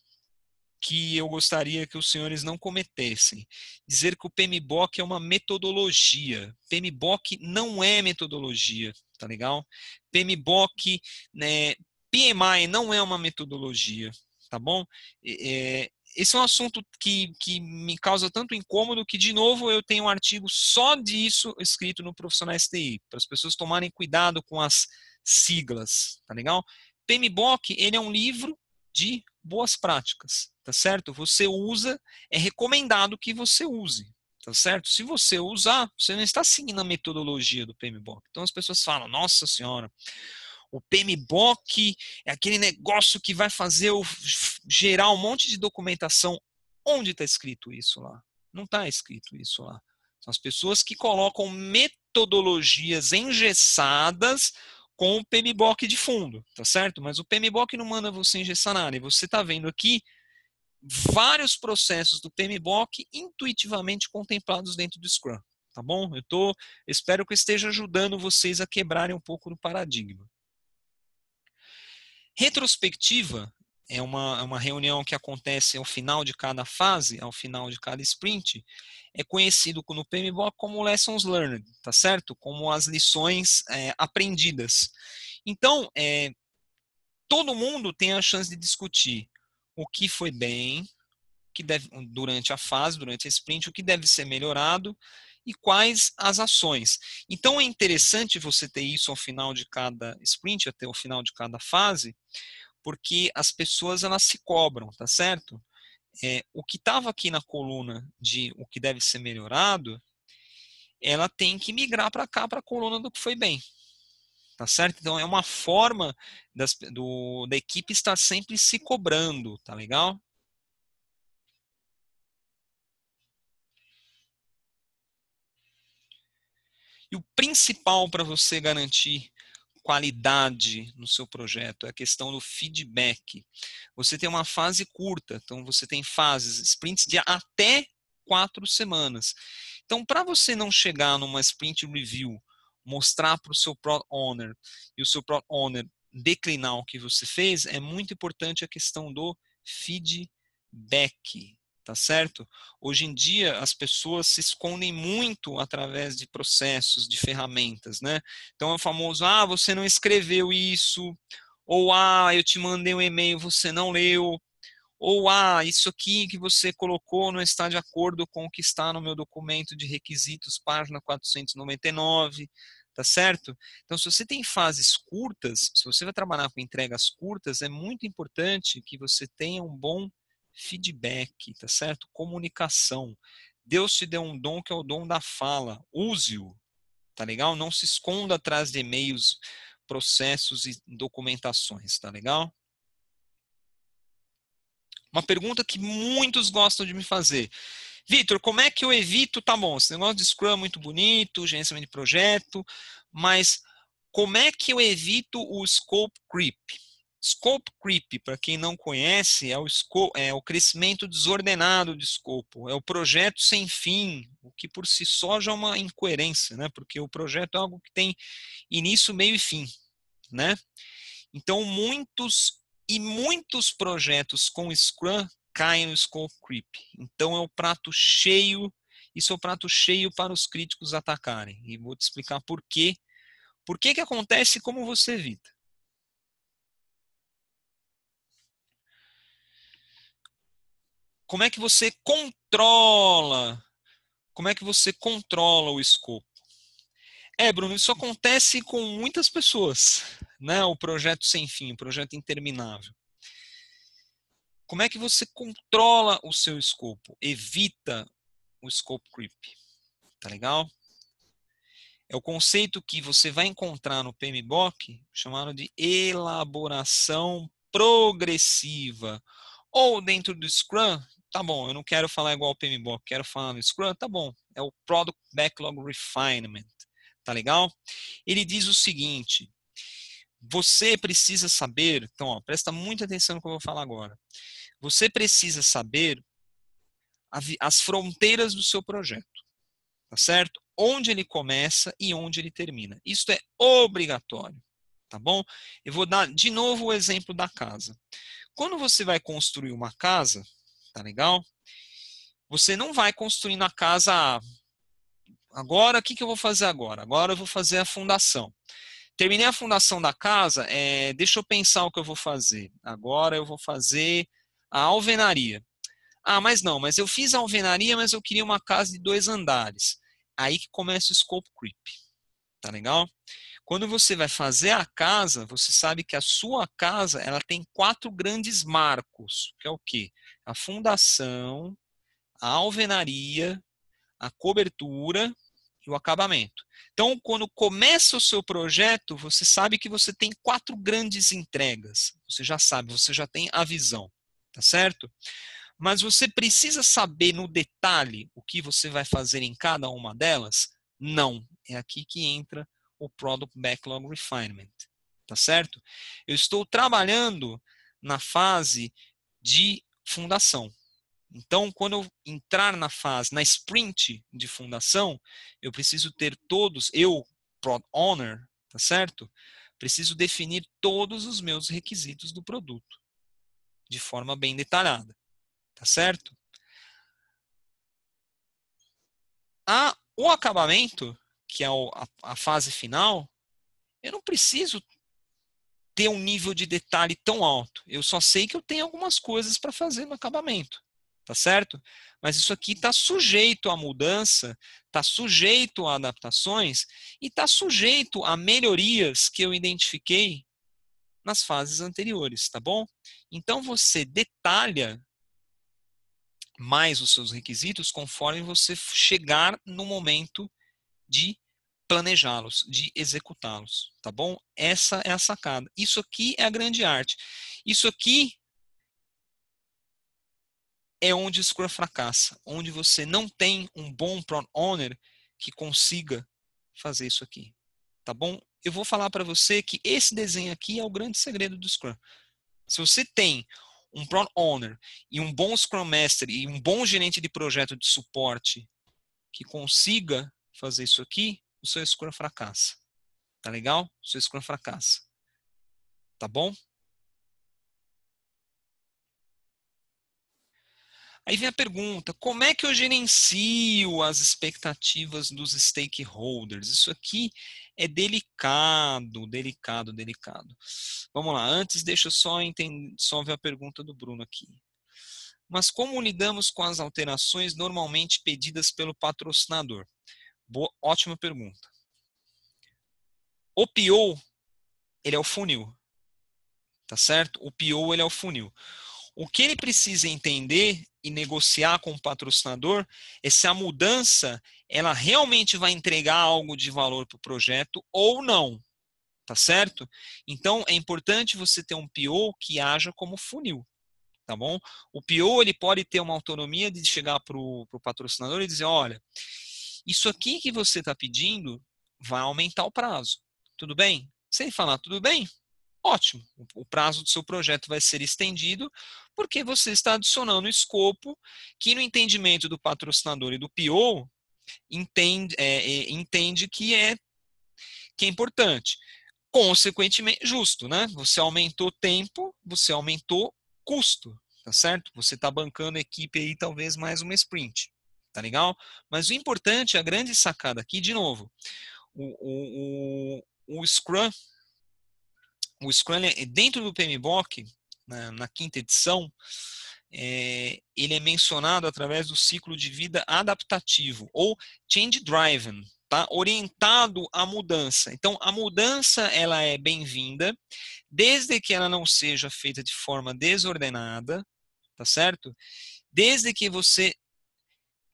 que eu gostaria que os senhores não cometessem. Dizer que o PMBOK é uma metodologia. PMBOK não é metodologia, tá legal? PMBOK, né, PMI não é uma metodologia, tá bom? Esse é um assunto que me causa tanto incômodo que, de novo, eu tenho um artigo só disso escrito no Profissionais TI, para as pessoas tomarem cuidado com as siglas, tá legal? PMBOK, ele é um livro de boas práticas, tá certo? Você usa, é recomendado que você use, tá certo? Se você usar, você não está seguindo a metodologia do PMBOK. Então as pessoas falam, nossa senhora, o PMBOK é aquele negócio que vai fazer eu gerar um monte de documentação. Onde está escrito isso lá? Não está escrito isso lá. São as pessoas que colocam metodologias engessadas com o PMBOK de fundo, tá certo? Mas o PMBOK não manda você engessar nada. E você está vendo aqui vários processos do PMBOK intuitivamente contemplados dentro do Scrum, tá bom? Espero que eu esteja ajudando vocês a quebrarem um pouco do paradigma. Retrospectiva é uma reunião que acontece ao final de cada fase, ao final de cada sprint, é conhecido no PMBOK como lessons learned, tá certo? Como as lições aprendidas. Então, todo mundo tem a chance de discutir o que foi bem, durante a fase, durante a sprint, o que deve ser melhorado e quais as ações. Então, é interessante você ter isso ao final de cada sprint, até o final de cada fase, porque as pessoas elas se cobram, tá certo? O que estava aqui na coluna de o que deve ser melhorado, ela tem que migrar para cá, para a coluna do que foi bem, tá certo? Então é uma forma da equipe estar sempre se cobrando, tá legal? E o principal para você garantir qualidade no seu projeto é a questão do feedback. Você tem uma fase curta, então você tem fases, sprints de até 4 semanas. Então, para você não chegar numa sprint review, mostrar para o seu Product Owner e o seu Product Owner declinar o que você fez, é muito importante a questão do feedback, tá certo? Hoje em dia, as pessoas se escondem muito através de processos, de ferramentas, né? Então, é o famoso, você não escreveu isso, ou, eu te mandei um e-mail, você não leu, ou, isso aqui que você colocou não está de acordo com o que está no meu documento de requisitos, página 499, tá certo? Então, se você tem fases curtas, se você vai trabalhar com entregas curtas, é muito importante que você tenha um bom feedback, tá certo? Comunicação. Deus te deu um dom que é o dom da fala. Use-o, tá legal? Não se esconda atrás de e-mails, processos e documentações, tá legal? Uma pergunta que muitos gostam de me fazer. Vitor, como é que eu evito? Tá bom, esse negócio de Scrum é muito bonito, gerenciamento de projeto, mas como é que eu evito o scope creep? Scope creep, para quem não conhece, é o crescimento desordenado de escopo, é o projeto sem fim, o que por si só já é uma incoerência, né? Porque o projeto é algo que tem início, meio e fim, né? Então, muitos projetos com Scrum caem no scope creep. Então, é o prato cheio, isso é o prato cheio para os críticos atacarem. E vou te explicar por quê. Por que que acontece e como você evita. Como é que você controla? Como é que você controla o escopo? Bruno, isso acontece com muitas pessoas, né? O projeto sem fim, o projeto interminável. Como é que você controla o seu escopo? Evita o scope creep, tá legal? É o conceito que você vai encontrar no PMBOK, chamado de elaboração progressiva. Ou dentro do Scrum, tá bom, eu não quero falar igual ao PMBOK, quero falar no Scrum, tá bom. É o Product Backlog Refinement, tá legal? Ele diz o seguinte, você precisa saber, então, presta muita atenção no que eu vou falar agora. Você precisa saber as fronteiras do seu projeto, tá certo? Onde ele começa e onde ele termina. Isso é obrigatório, tá bom? Eu vou dar de novo o exemplo da casa. Quando você vai construir uma casa, tá legal? Você não vai construir na casa, agora o que eu vou fazer agora? Agora eu vou fazer a fundação. Terminei a fundação da casa, deixa eu pensar o que eu vou fazer. Agora eu vou fazer a alvenaria. Ah, mas não, mas eu fiz a alvenaria, mas eu queria uma casa de 2 andares. Aí que começa o scope creep, tá legal? Quando você vai fazer a casa, você sabe que a sua casa ela tem 4 grandes marcos, que é o quê? A fundação, a alvenaria, a cobertura e o acabamento. Então, quando começa o seu projeto, você sabe que você tem 4 grandes entregas. Você já sabe, você já tem a visão, tá certo? Mas você precisa saber no detalhe o que você vai fazer em cada uma delas? Não. É aqui que entra o Product Backlog Refinement. Tá certo? Eu estou trabalhando na fase de fundação. Então, quando eu entrar na fase, na sprint de fundação, eu preciso ter todos, eu, Product Owner, tá certo? Preciso definir todos os meus requisitos do produto de forma bem detalhada. Tá certo? O acabamento, que é a fase final, eu não preciso ter um nível de detalhe tão alto. Eu só sei que eu tenho algumas coisas para fazer no acabamento. Tá certo? Mas isso aqui está sujeito a mudança, está sujeito a adaptações e está sujeito a melhorias que eu identifiquei nas fases anteriores, tá bom? Então você detalha mais os seus requisitos conforme você chegar no momento de planejá-los, de executá-los, tá bom? Essa é a sacada. Isso aqui é a grande arte. Isso aqui é onde o Scrum fracassa, onde você não tem um bom Product Owner que consiga fazer isso aqui, tá bom? Eu vou falar para você que esse desenho aqui é o grande segredo do Scrum. Se você tem um Product Owner e um bom Scrum Master e um bom gerente de projeto de suporte que consiga fazer isso aqui, o seu Scrum fracassa. Tá legal? O seu Scrum fracassa. Tá bom? Aí vem a pergunta, como é que eu gerencio as expectativas dos stakeholders? Isso aqui é delicado, delicado, delicado. Vamos lá, antes deixa eu só ver a pergunta do Bruno aqui. Mas como lidamos com as alterações normalmente pedidas pelo patrocinador? Ótima pergunta. O PO, ele é o funil, tá certo? O PO, ele é o funil. O que ele precisa entender e negociar com o patrocinador é se a mudança ela realmente vai entregar algo de valor para o projeto ou não, tá certo? Então é importante você ter um PO que haja como funil, tá bom? O PO ele pode ter uma autonomia de chegar para o patrocinador e dizer, olha, isso aqui que você está pedindo vai aumentar o prazo, tudo bem? Sem falar tudo bem, ótimo, o prazo do seu projeto vai ser estendido porque você está adicionando escopo que no entendimento do patrocinador e do PO entende que é importante. Consequentemente, justo, né? Você aumentou tempo, você aumentou custo, tá certo? Você está bancando a equipe aí talvez mais uma sprint, tá legal? Mas o importante, a grande sacada aqui, de novo, o Scrum, dentro do PMBOK, na quinta edição, ele é mencionado através do ciclo de vida adaptativo, ou change driven, tá? Orientado à mudança. Então, a mudança ela é bem-vinda, desde que ela não seja feita de forma desordenada, tá certo? Desde que você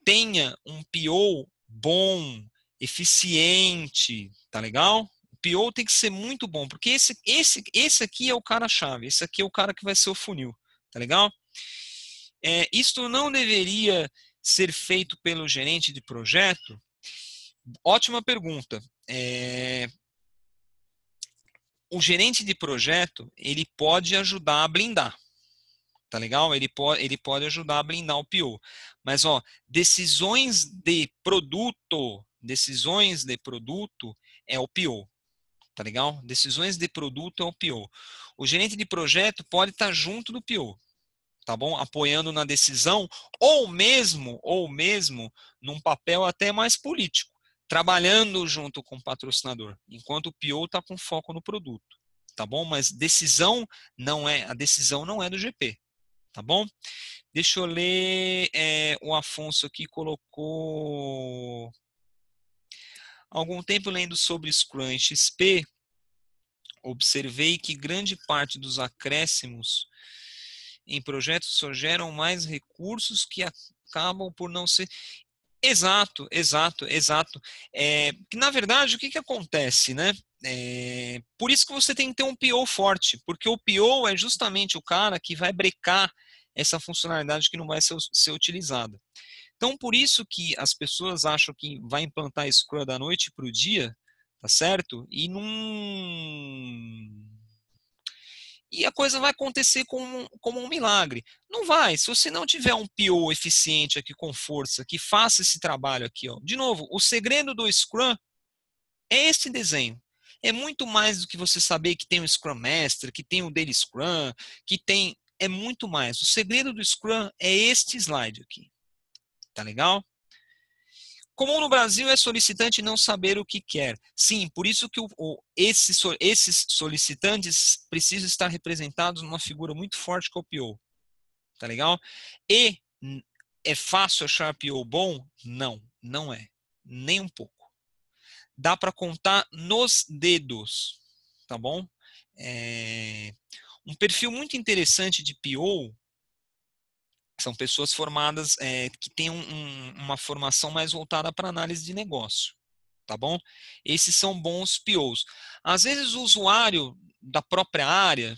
tenha um PO bom, eficiente, tá legal? O PO tem que ser muito bom, porque esse aqui é o cara-chave, esse aqui é o cara que vai ser o funil, tá legal? Isto não deveria ser feito pelo gerente de projeto? Ótima pergunta. O gerente de projeto, ele pode ajudar a blindar, tá legal? Ele pode ajudar a blindar o PO. Mas, ó, decisões de produto é o PO, tá legal? Decisões de produto é o PO. O gerente de projeto pode estar junto do PO, tá bom? Apoiando na decisão, ou mesmo num papel até mais político, trabalhando junto com o patrocinador, enquanto o PO está com foco no produto, tá bom? Mas a decisão não é do GP, tá bom? Deixa eu ler, o Afonso aqui colocou algum tempo lendo sobre Scrum e XP, observei que grande parte dos acréscimos em projetos só geram mais recursos que acabam por não ser. Exato, exato, exato. Na verdade, o que acontece, né? Por isso que você tem que ter um PO forte, porque o PO é justamente o cara que vai brecar essa funcionalidade que não vai ser utilizada. Então, por isso que as pessoas acham que vai implantar Scrum da noite para o dia, tá certo? E a coisa vai acontecer como um milagre. Não vai. Se você não tiver um PO eficiente aqui com força, que faça esse trabalho aqui, ó. De novo, o segredo do Scrum é esse desenho. É muito mais do que você saber que tem um Scrum Master, que tem o Daily Scrum, que tem. É muito mais. O segredo do Scrum é este slide aqui. Tá legal? Comum no Brasil é solicitante não saber o que quer. Sim, por isso que esses solicitantes precisam estar representados numa figura muito forte que é o PO. Tá legal? E é fácil achar PO bom? Não, não é. Nem um pouco. Dá para contar nos dedos. Tá bom? Um perfil muito interessante de PO são pessoas formadas que têm uma formação mais voltada para análise de negócio, tá bom? Esses são bons POs. Às vezes o usuário da própria área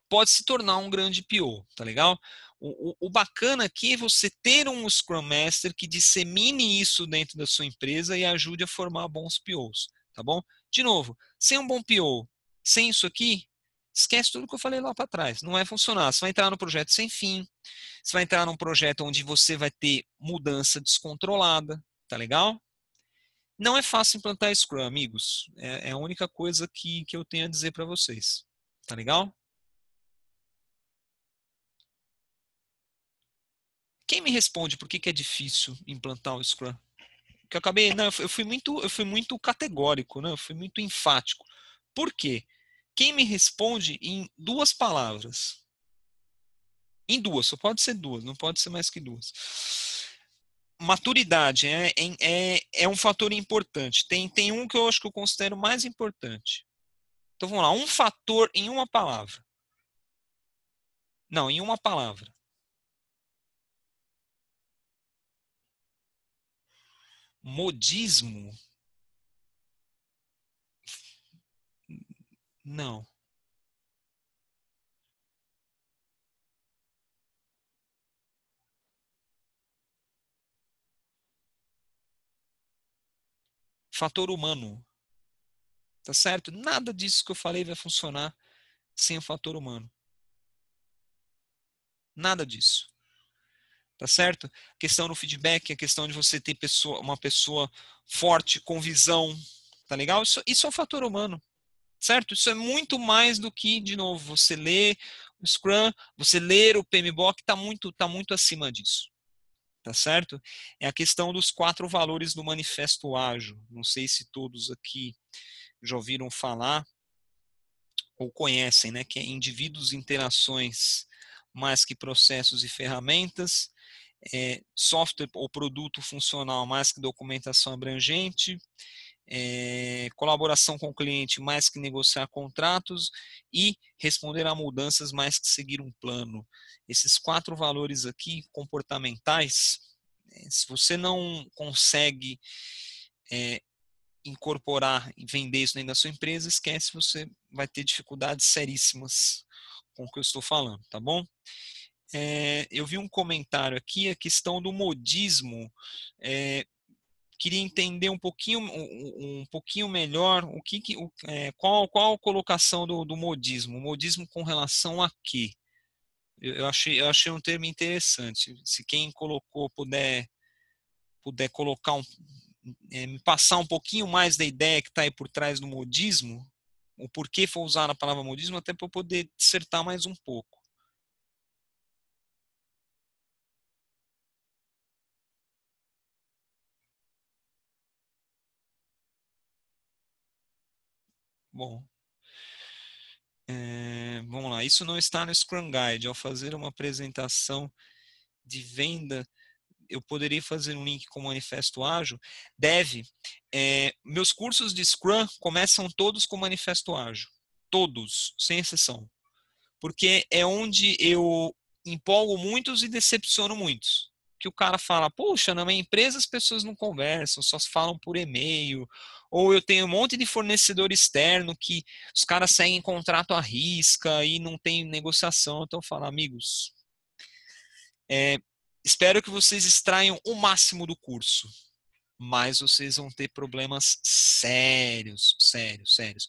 pode se tornar um grande PO, tá legal? O bacana aqui é você ter um Scrum Master que dissemine isso dentro da sua empresa e ajude a formar bons POs, tá bom? De novo, sem um bom PO, sem isso aqui, esquece tudo que eu falei lá para trás. Não vai funcionar. Você vai entrar no projeto sem fim, você vai entrar num projeto onde você vai ter mudança descontrolada, tá legal? Não é fácil implantar Scrum, amigos. É a única coisa que eu tenho a dizer para vocês. Tá legal? Quem me responde por que é difícil implantar o Scrum? Que eu acabei, não, eu fui muito categórico, né? Eu fui muito enfático. Por quê? Quem me responde em duas palavras? Em duas, só pode ser duas, não pode ser mais que duas. Maturidade é um fator importante. Tem um que eu acho que eu considero mais importante. Então vamos lá, um fator em uma palavra. Não, em uma palavra. Modismo? Não. Fator humano. Tá certo? Nada disso que eu falei vai funcionar sem o fator humano. Nada disso. Tá certo? A questão do feedback, a questão de você ter uma pessoa forte, com visão. Tá legal? Isso é um fator humano. Certo? Isso é muito mais do que, de novo, você ler o Scrum, você ler o PMBOK, tá muito acima disso. Tá certo? É a questão dos 4 valores do Manifesto Ágil. Não sei se todos aqui já ouviram falar ou conhecem, né? Que é indivíduos e interações mais que processos e ferramentas, software ou produto funcional mais que documentação abrangente, colaboração com o cliente mais que negociar contratos e responder a mudanças mais que seguir um plano. Esses 4 valores aqui comportamentais, se você não consegue incorporar e vender isso dentro da sua empresa, esquece, você vai ter dificuldades seríssimas com o que eu estou falando, tá bom? Eu vi um comentário aqui, a questão do modismo. Queria entender um pouquinho melhor qual a colocação do modismo. O modismo com relação a quê? Eu achei um termo interessante. Se quem colocou puder colocar me passar um pouquinho mais da ideia que está aí por trás do modismo, o porquê foi usar a palavra modismo, até para eu poder dissertar mais um pouco. Bom, vamos lá. Isso não está no Scrum Guide. Ao fazer uma apresentação de venda, eu poderia fazer um link com o Manifesto Ágil? Deve. Meus cursos de Scrum começam todos com Manifesto Ágil. Todos, sem exceção. Porque é onde eu empolgo muitos e decepciono muitos. Que o cara fala, poxa, na minha empresa as pessoas não conversam, só falam por e-mail, ou eu tenho um monte de fornecedor externo que os caras seguem contrato à risca e não tem negociação. Então eu falo, amigos, espero que vocês extraiam o máximo do curso, mas vocês vão ter problemas sérios, sérios, sérios.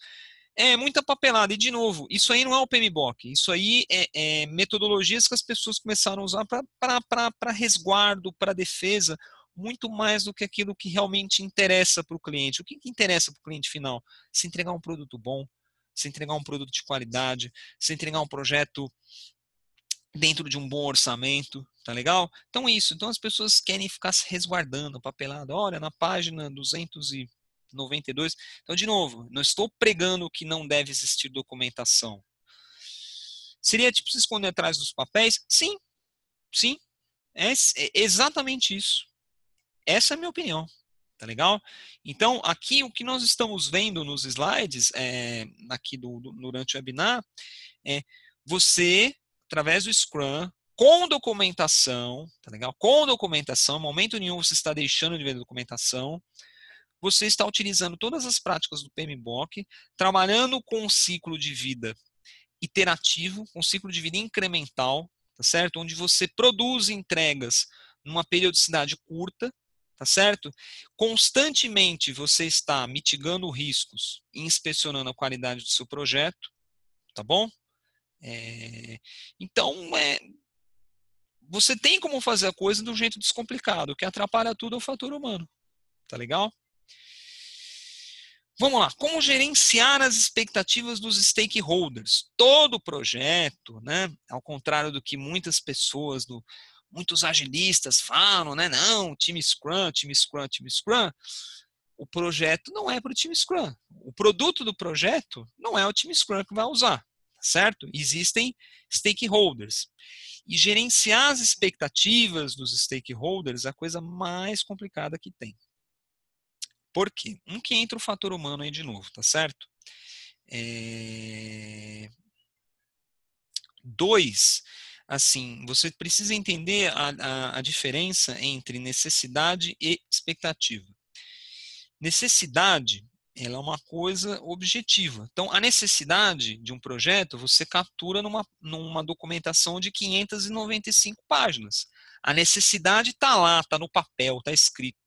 É muita papelada. E, de novo, isso aí não é o PMBOK. Isso aí é metodologias que as pessoas começaram a usar para resguardo, para defesa, muito mais do que aquilo que realmente interessa para o cliente. O que interessa para o cliente final? Se entregar um produto bom, se entregar um produto de qualidade, se entregar um projeto dentro de um bom orçamento, tá legal? Então isso, então as pessoas querem ficar se resguardando, papelada, olha, na página 292. Então, de novo, não estou pregando que não deve existir documentação. Seria tipo se esconder atrás dos papéis? Sim, sim, é exatamente isso. Essa é a minha opinião, tá legal? Então, aqui o que nós estamos vendo nos slides, aqui durante o webinar, é você, através do Scrum, com documentação, tá legal? Com documentação, em momento nenhum você está deixando de ver documentação, você está utilizando todas as práticas do PMBOK, trabalhando com um ciclo de vida iterativo, um ciclo de vida incremental, tá certo? Onde você produz entregas numa periodicidade curta, tá certo? Constantemente você está mitigando riscos e inspecionando a qualidade do seu projeto, tá bom? Então, você tem como fazer a coisa de um jeito descomplicado. O que atrapalha tudo é o fator humano. Tá legal? Vamos lá. Como gerenciar as expectativas dos stakeholders? Todo projeto, né? Ao contrário do que muitas pessoas, muitos agilistas falam, né? Não, time Scrum, time Scrum, time Scrum. O projeto não é para o time Scrum. O produto do projeto não é o time Scrum que vai usar, certo? Existem stakeholders. E gerenciar as expectativas dos stakeholders é a coisa mais complicada que tem. Por quê? Que entra o fator humano aí de novo, tá certo? Dois, assim, você precisa entender a diferença entre necessidade e expectativa. Necessidade, ela é uma coisa objetiva. Então, a necessidade de um projeto você captura numa documentação de 595 páginas. A necessidade está lá, está no papel, está escrito.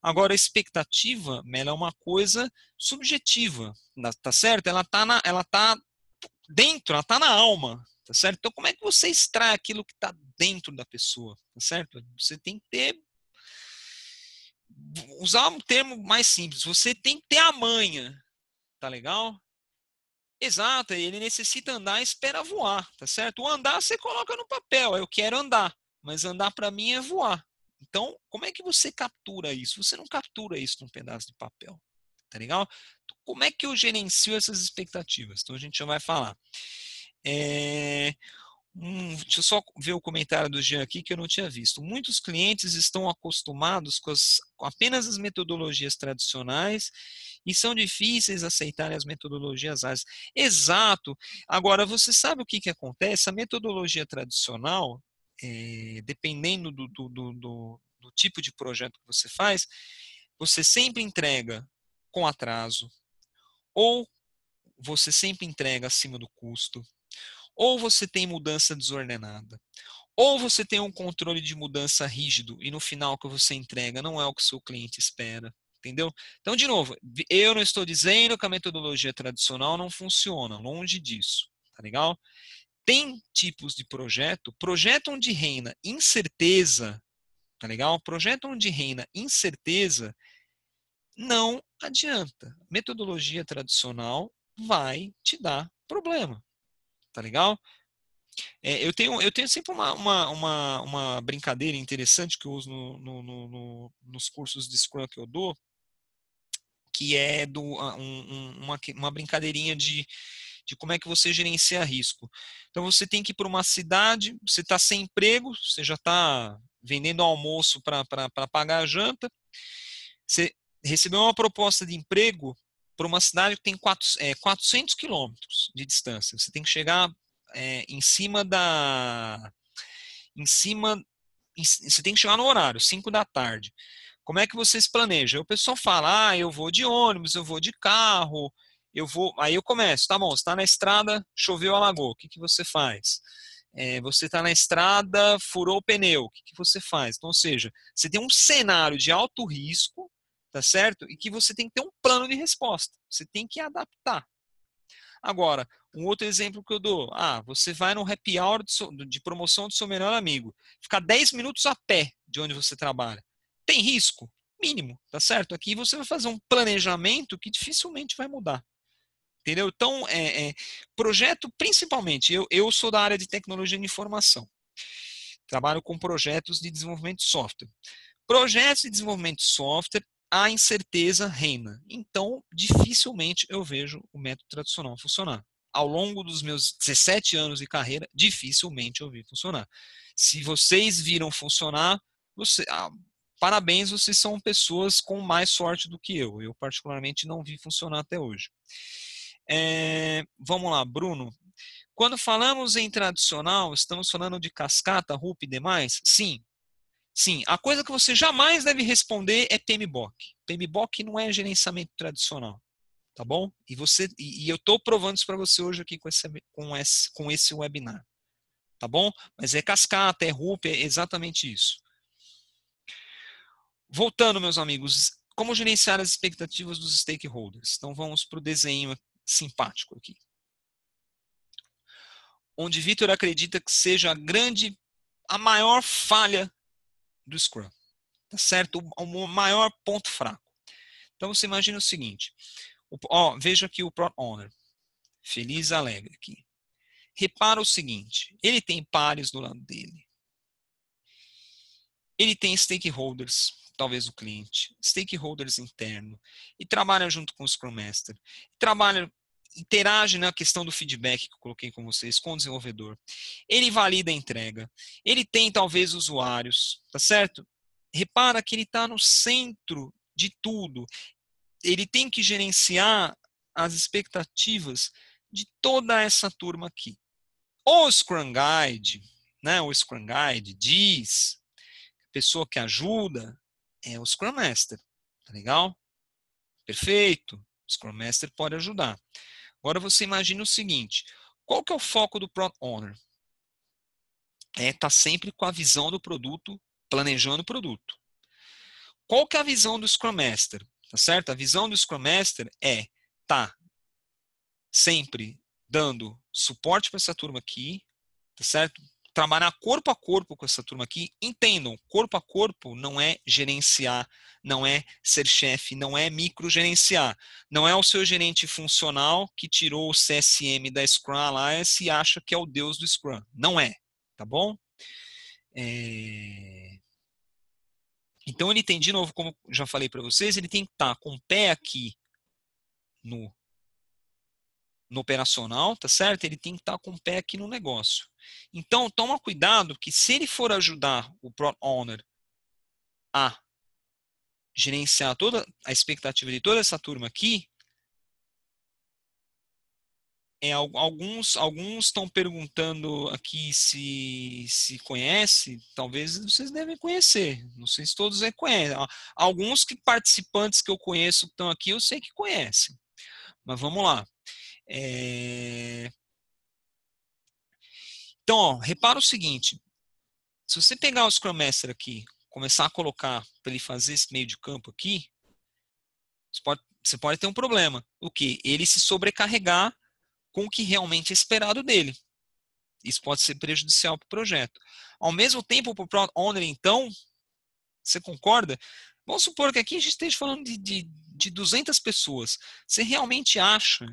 Agora, a expectativa, ela é uma coisa subjetiva, tá certo? Ela tá dentro, ela está na alma, tá certo? Então, como é que você extrai aquilo que está dentro da pessoa, tá certo? Você tem que ter, usar um termo mais simples, você tem que ter a manha, tá legal? Exato, ele necessita andar e espera voar, tá certo? O andar você coloca no papel, eu quero andar, mas andar para mim é voar. Então, como é que você captura isso? Você não captura isso num pedaço de papel, tá legal? Então, como é que eu gerencio essas expectativas? Então, a gente já vai falar. Deixa eu só ver o comentário do Jean aqui que eu não tinha visto. Muitos clientes estão acostumados com apenas as metodologias tradicionais e são difíceis aceitarem as metodologias ágeis. Exato. Agora, você sabe o que acontece? A metodologia tradicional, dependendo do tipo de projeto que você faz, você sempre entrega com atraso, ou você sempre entrega acima do custo, ou você tem mudança desordenada, ou você tem um controle de mudança rígido e no final que você entrega não é o que o seu cliente espera. Entendeu? Então, de novo, eu não estou dizendo que a metodologia tradicional não funciona, longe disso, tá legal? Tem tipos de projeto onde reina incerteza, tá legal? Projeto onde reina incerteza, não adianta. Metodologia tradicional vai te dar problema, tá legal? Eu tenho sempre uma brincadeira interessante que eu uso nos cursos de Scrum que eu dou, que é uma brincadeirinha de como é que você gerencia risco. Então você tem que ir para uma cidade, você está sem emprego, você já está vendendo almoço para pagar a janta, você recebeu uma proposta de emprego para uma cidade que tem 400 quilômetros de distância. Você tem que chegar em cima da... Em cima, você tem que chegar no horário, 5 da tarde. Como é que vocês planejam? O pessoal fala, eu vou de ônibus, eu vou de carro, eu vou... Aí eu começo, tá bom, você está na estrada, choveu, alagou, o que você faz? Você está na estrada, furou o pneu, o que você faz? Então, ou seja, você tem um cenário de alto risco, tá certo? E que você tem que ter um plano de resposta. Você tem que adaptar. Agora, um outro exemplo que eu dou, você vai no happy hour de promoção do seu melhor amigo, ficar 10 minutos a pé de onde você trabalha. Tem risco? Mínimo, tá certo? Aqui você vai fazer um planejamento que dificilmente vai mudar. Entendeu? Então, projeto, principalmente, eu sou da área de tecnologia de informação. Trabalho com projetos de desenvolvimento de software. Projetos de desenvolvimento de software, a incerteza reina. Então, dificilmente eu vejo o método tradicional funcionar. Ao longo dos meus 17 anos de carreira, dificilmente eu vi funcionar. Se vocês viram funcionar, parabéns, vocês são pessoas com mais sorte do que eu. Eu, particularmente, não vi funcionar até hoje. Vamos lá, Bruno. Quando falamos em tradicional, estamos falando de cascata, RUP e demais? Sim. Sim, a coisa que você jamais deve responder é PMBOK. PMBOK não é gerenciamento tradicional, tá bom? E eu estou provando isso para você hoje aqui com esse webinar, tá bom? Mas é cascata, é RUP, é exatamente isso. Voltando, meus amigos, como gerenciar as expectativas dos stakeholders? Então vamos para o desenho simpático aqui. Onde Vitor acredita que seja a maior falha do Scrum, tá certo? O maior ponto fraco. Então você imagina o seguinte, veja aqui o Product Owner, feliz e alegre aqui. Repara o seguinte, ele tem pares do lado dele. Ele tem stakeholders, talvez o cliente, stakeholders interno, e trabalha junto com o Scrum Master. Interage na questão do feedback que eu coloquei com vocês, com o desenvolvedor. Ele valida a entrega. Ele tem talvez usuários, tá certo? Repara que ele está no centro de tudo. Ele tem que gerenciar as expectativas de toda essa turma aqui. O Scrum Guide, né, o Scrum Guide diz, a pessoa que ajuda é o Scrum Master, tá legal? Perfeito, o Scrum Master pode ajudar. Agora você imagina o seguinte, qual que é o foco do Product Owner? Tá sempre com a visão do produto, planejando o produto. Qual que é a visão do Scrum Master? Tá certo? A visão do Scrum Master tá sempre dando suporte para essa turma aqui, tá certo? Trabalhar corpo a corpo com essa turma aqui. Entendam, corpo a corpo não é gerenciar, não é ser chefe, não é microgerenciar. Não é o seu gerente funcional que tirou o CSM da Scrum Alliance e acha que é o deus do Scrum. Não é, tá bom? Então ele tem, de novo, como já falei para vocês, ele tem que estar com o pé aqui no operacional, tá certo? Ele tem que estar com o pé aqui no negócio. Então, toma cuidado que se ele for ajudar o Product Owner a gerenciar toda a expectativa de toda essa turma aqui, alguns estão perguntando aqui se conhece, talvez vocês devem conhecer, não sei se todos conhecem. Alguns participantes que eu conheço que estão aqui, eu sei que conhecem. Mas vamos lá. Então, repara o seguinte, se você pegar o Scrum Master aqui, começar a colocar para ele fazer esse meio de campo aqui, você pode ter um problema. O quê? Ele se sobrecarregar com o que realmente é esperado dele. Isso pode ser prejudicial para o projeto. Ao mesmo tempo, para o Product Owner, então, você concorda? Vamos supor que aqui a gente esteja falando de 200 pessoas. Você realmente acha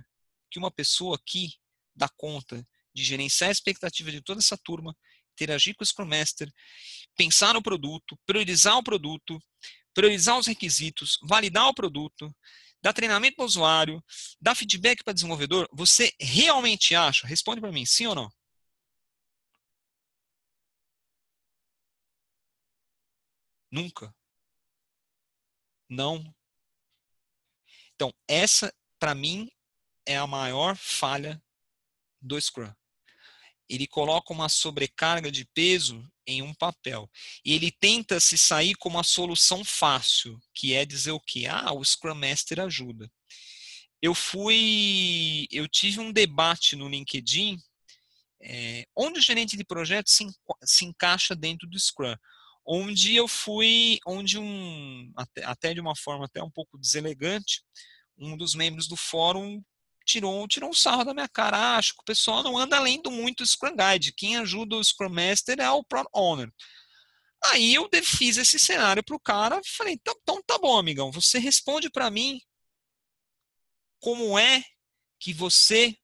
que uma pessoa aqui dá conta de gerenciar a expectativa de toda essa turma, interagir com o Scrum Master, pensar no produto, priorizar os requisitos, validar o produto, dá treinamento para o usuário, dá feedback para desenvolvedor, você realmente acha? Responde para mim, sim ou não? Nunca. Não. Então, essa, para mim, é a maior falha do Scrum. Ele coloca uma sobrecarga de peso em um papel. E ele tenta se sair com uma solução fácil, que é dizer o quê? Ah, o Scrum Master ajuda. Eu tive um debate no LinkedIn, onde o gerente de projeto se encaixa dentro do Scrum. Até de uma forma até um pouco deselegante, um dos membros do fórum tirou um sarro da minha cara. Ah, acho que o pessoal não anda lendo muito o Scrum Guide. Quem ajuda o Scrum Master é o Product Owner. Aí eu fiz esse cenário para o cara e falei, então tá bom, amigão, você responde para mim como é que você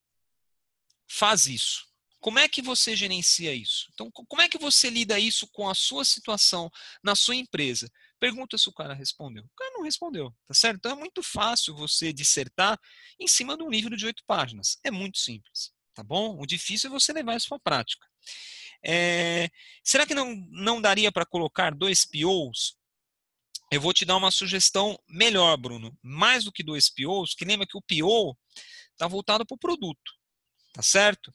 faz isso. Como é que você gerencia isso? Então, como é que você lida isso com a sua situação na sua empresa? Pergunta se o cara respondeu. O cara não respondeu, tá certo? Então é muito fácil você dissertar em cima de um livro de 8 páginas. É muito simples, tá bom? O difícil é você levar isso para a prática. Será que não daria para colocar 2 POs? Eu vou te dar uma sugestão melhor, Bruno. Mais do que 2 POs, que lembra que o PO está voltado para o produto, tá certo?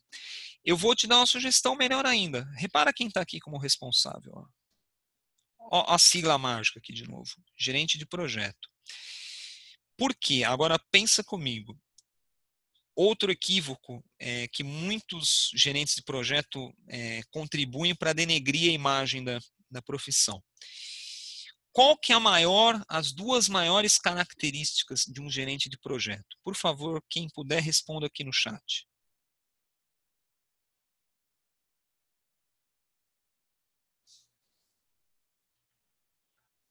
Eu vou te dar uma sugestão melhor ainda. Repara quem está aqui como responsável. Ó, a sigla mágica aqui de novo. Gerente de projeto. Por quê? Agora pensa comigo. Outro equívoco é que muitos gerentes de projeto contribuem para denegrir a imagem da profissão. Qual que é as 2 maiores características de um gerente de projeto? Por favor, quem puder, responda aqui no chat.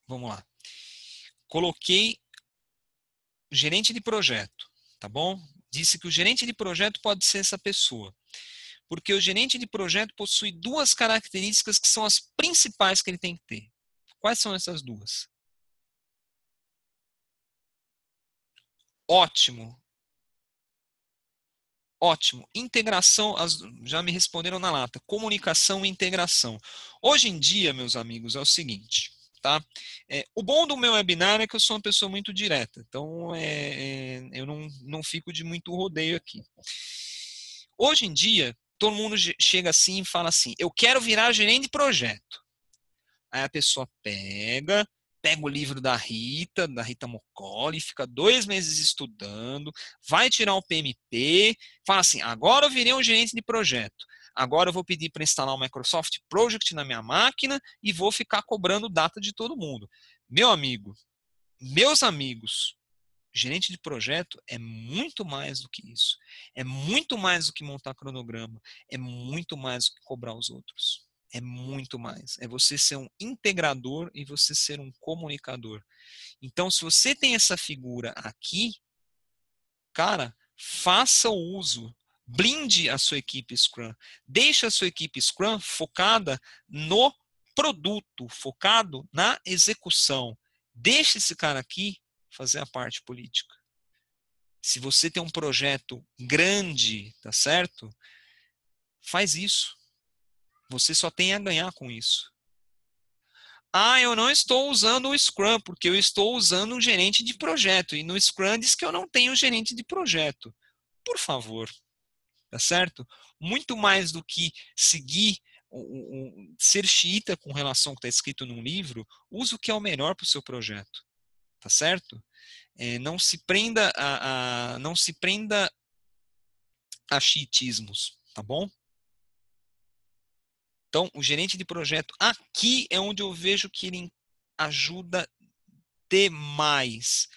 Vamos lá. Coloquei gerente de projeto, tá bom? Disse que o gerente de projeto pode ser essa pessoa. Porque o gerente de projeto possui 2 características que são as principais que ele tem que ter. Quais são essas 2? Ótimo. Ótimo. Integração, já me responderam na lata. Comunicação e integração. Hoje em dia, meus amigos, é o seguinte, tá? O bom do meu webinar é que eu sou uma pessoa muito direta. Então, eu não fico de muito rodeio aqui. Hoje em dia, todo mundo chega assim e fala assim, eu quero virar gerente de projeto. Aí a pessoa pega o livro da Rita Mocoli, fica 2 meses estudando, vai tirar o PMP, fala assim, agora eu virei um gerente de projeto. Agora eu vou pedir para instalar o Microsoft Project na minha máquina e vou ficar cobrando data de todo mundo. Meu amigo, meus amigos, gerente de projeto é muito mais do que isso. É muito mais do que montar cronograma. É muito mais do que cobrar os outros. É muito mais. É você ser um integrador e você ser um comunicador. Então, se você tem essa figura aqui, cara, faça o uso. Blinde a sua equipe Scrum. Deixe a sua equipe Scrum focada no produto, focado na execução. Deixe esse cara aqui fazer a parte política. Se você tem um projeto grande, tá certo? Faz isso. Você só tem a ganhar com isso. Ah, eu não estou usando o Scrum, porque eu estou usando um gerente de projeto. E no Scrum diz que eu não tenho gerente de projeto. Por favor, tá certo? Muito mais do que seguir, ser xiita com relação ao que está escrito num livro, use o que é o melhor para o seu projeto. Tá certo? Não se prenda a xiitismos, tá bom? Então, o gerente de projeto, aqui é onde eu vejo que ele ajuda demais.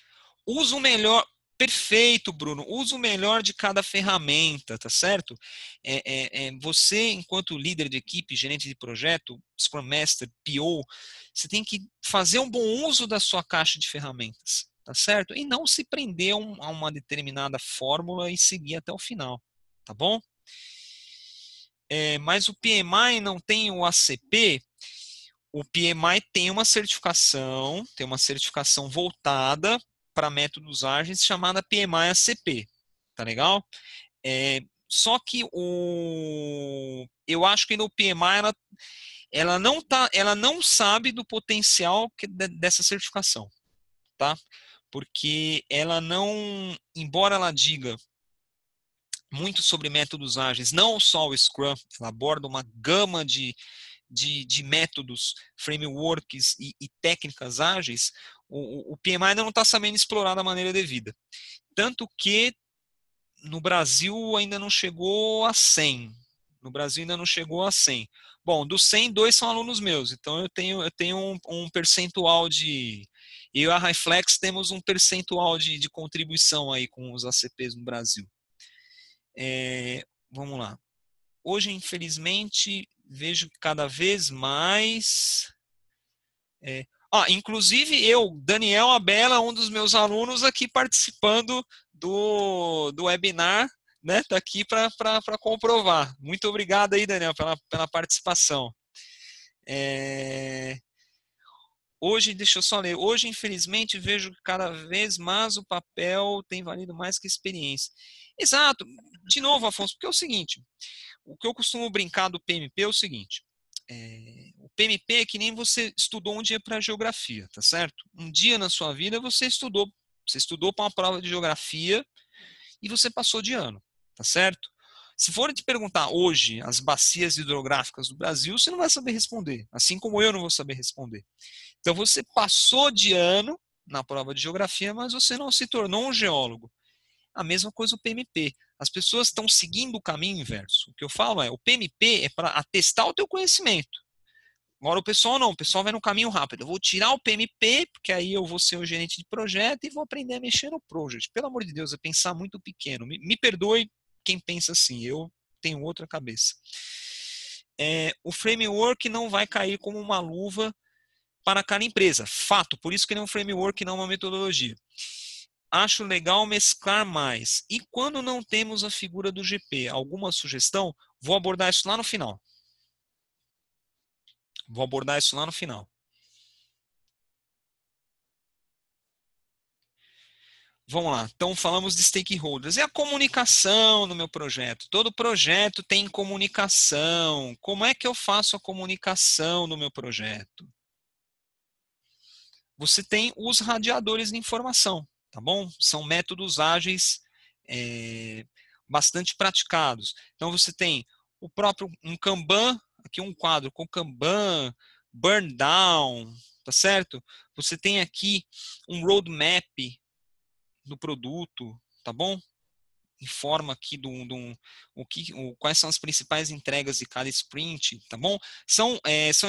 Usa o melhor. Perfeito, Bruno. Usa o melhor de cada ferramenta, tá certo? Você, enquanto líder de equipe, gerente de projeto, Scrum Master, PO, você tem que fazer um bom uso da sua caixa de ferramentas, tá certo? E não se prender a uma determinada fórmula e seguir até o final, tá bom? Mas o PMI não tem o ACP. O PMI tem uma certificação voltada para métodos ágeis chamada PMI-ACP, tá legal? Só que eu acho que no PMI ela não sabe do potencial dessa certificação, tá? Porque ela não, embora ela diga muito sobre métodos ágeis, não só o Scrum, ela aborda uma gama de métodos, frameworks e técnicas ágeis, o PMI ainda não está sabendo explorar da maneira devida. Tanto que no Brasil ainda não chegou a 100. No Brasil ainda não chegou a 100. Bom, dos 100, 2 são alunos meus, então eu tenho um percentual de... Eu e a Highflex temos um percentual de contribuição aí com os ACPs no Brasil. Vamos lá. Hoje, infelizmente, vejo que cada vez mais... inclusive eu, Daniel Abela, um dos meus alunos aqui participando do webinar, né? Está aqui para comprovar. Muito obrigado aí, Daniel, pela participação. Hoje, deixa eu só ler. Hoje, infelizmente, vejo que cada vez mais o papel tem valido mais que a experiência. Exato. De novo, Afonso, porque é o seguinte, o que eu costumo brincar do PMP é o seguinte, o PMP é que nem você estudou um dia para geografia, tá certo? Um dia na sua vida você estudou para uma prova de geografia e você passou de ano, tá certo? Se for te perguntar hoje as bacias hidrográficas do Brasil, você não vai saber responder, assim como eu não vou saber responder. Então você passou de ano na prova de geografia, mas você não se tornou um geólogo. A mesma coisa o PMP. As pessoas estão seguindo o caminho inverso. O que eu falo o PMP é para atestar o teu conhecimento. Agora o pessoal não, o pessoal vai no caminho rápido. Eu vou tirar o PMP, porque aí eu vou ser o gerente de projeto e vou aprender a mexer no project. Pelo amor de Deus, é pensar muito pequeno. Me perdoe quem pensa assim, eu tenho outra cabeça. O framework não vai cair como uma luva para cada empresa. Fato, por isso que ele é um framework e não uma metodologia. Acho legal mesclar mais. E quando não temos a figura do GP, alguma sugestão? Vou abordar isso lá no final. Vamos lá. Então, falamos de stakeholders. E a comunicação no meu projeto? Todo projeto tem comunicação. Como é que eu faço a comunicação no meu projeto? Você tem os radiadores de informação, tá bom? São métodos ágeis bastante praticados. Então, você tem o próprio um Kanban, aqui um quadro com Kanban, Burn Down, tá certo? Você tem aqui um roadmap do produto, tá bom? Informa aqui quais são as principais entregas de cada sprint, tá bom? São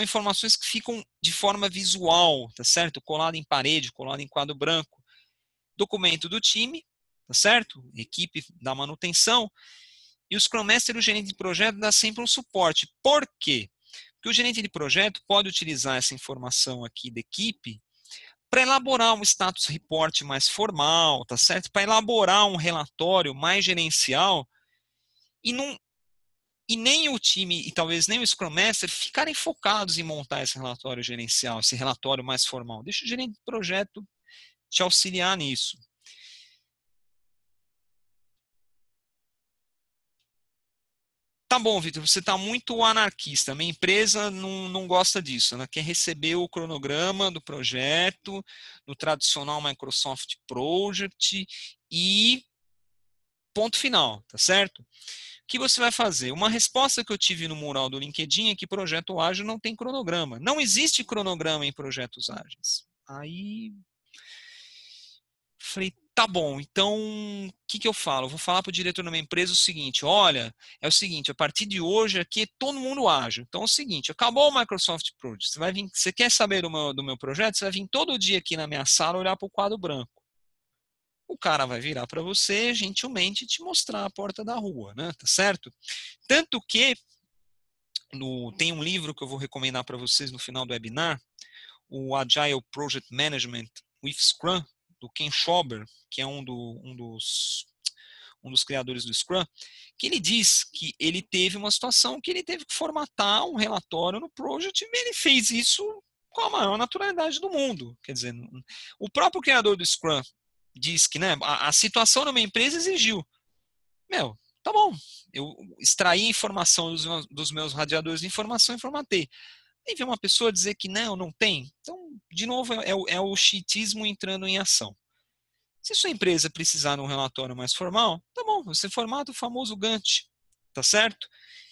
informações que ficam de forma visual, tá certo? Colado em parede, colado em quadro branco. Documento do time, tá certo? Equipe da manutenção. E o Scrum Master, o gerente de projeto, dá sempre um suporte. Por quê? Porque o gerente de projeto pode utilizar essa informação aqui da equipe para elaborar um status report mais formal, tá certo? Para elaborar um relatório mais gerencial e, não, e nem o time e talvez nem o Scrum Master ficarem focados em montar esse relatório gerencial, esse relatório mais formal. Deixa o gerente de projeto te auxiliar nisso. Tá bom, Vitor, você está muito anarquista. Minha empresa não gosta disso. Ela quer receber o cronograma do projeto, no tradicional Microsoft Project e ponto final, tá certo? O que você vai fazer? Uma resposta que eu tive no mural do LinkedIn é que projeto ágil não tem cronograma. Não existe cronograma em projetos ágeis. Aí falei, tá bom, então o que eu falo? Eu vou falar para o diretor da minha empresa o seguinte: olha, é o seguinte, a partir de hoje aqui é todo mundo ágil. Então é o seguinte, acabou o Microsoft Project, você quer saber do meu projeto? Você vai vir todo dia aqui na minha sala olhar para o quadro branco. O cara vai virar para você gentilmente te mostrar a porta da rua, né? Tá certo? Tanto que tem um livro que eu vou recomendar para vocês no final do webinar, o Agile Project Management with Scrum, do Ken Schauber, que é um dos criadores do Scrum, que ele diz que ele teve uma situação que ele teve que formatar um relatório no project e ele fez isso com a maior naturalidade do mundo. Quer dizer, o próprio criador do Scrum diz que, né, a situação na minha empresa exigiu. Meu, tá bom, eu extraí informação dos meus radiadores de informação e formatei. Aí vem uma pessoa dizer que não, não tem. Então, de novo, é o chiitismo entrando em ação. Se sua empresa precisar de um relatório mais formal, tá bom, você formata o famoso Gantt, tá certo?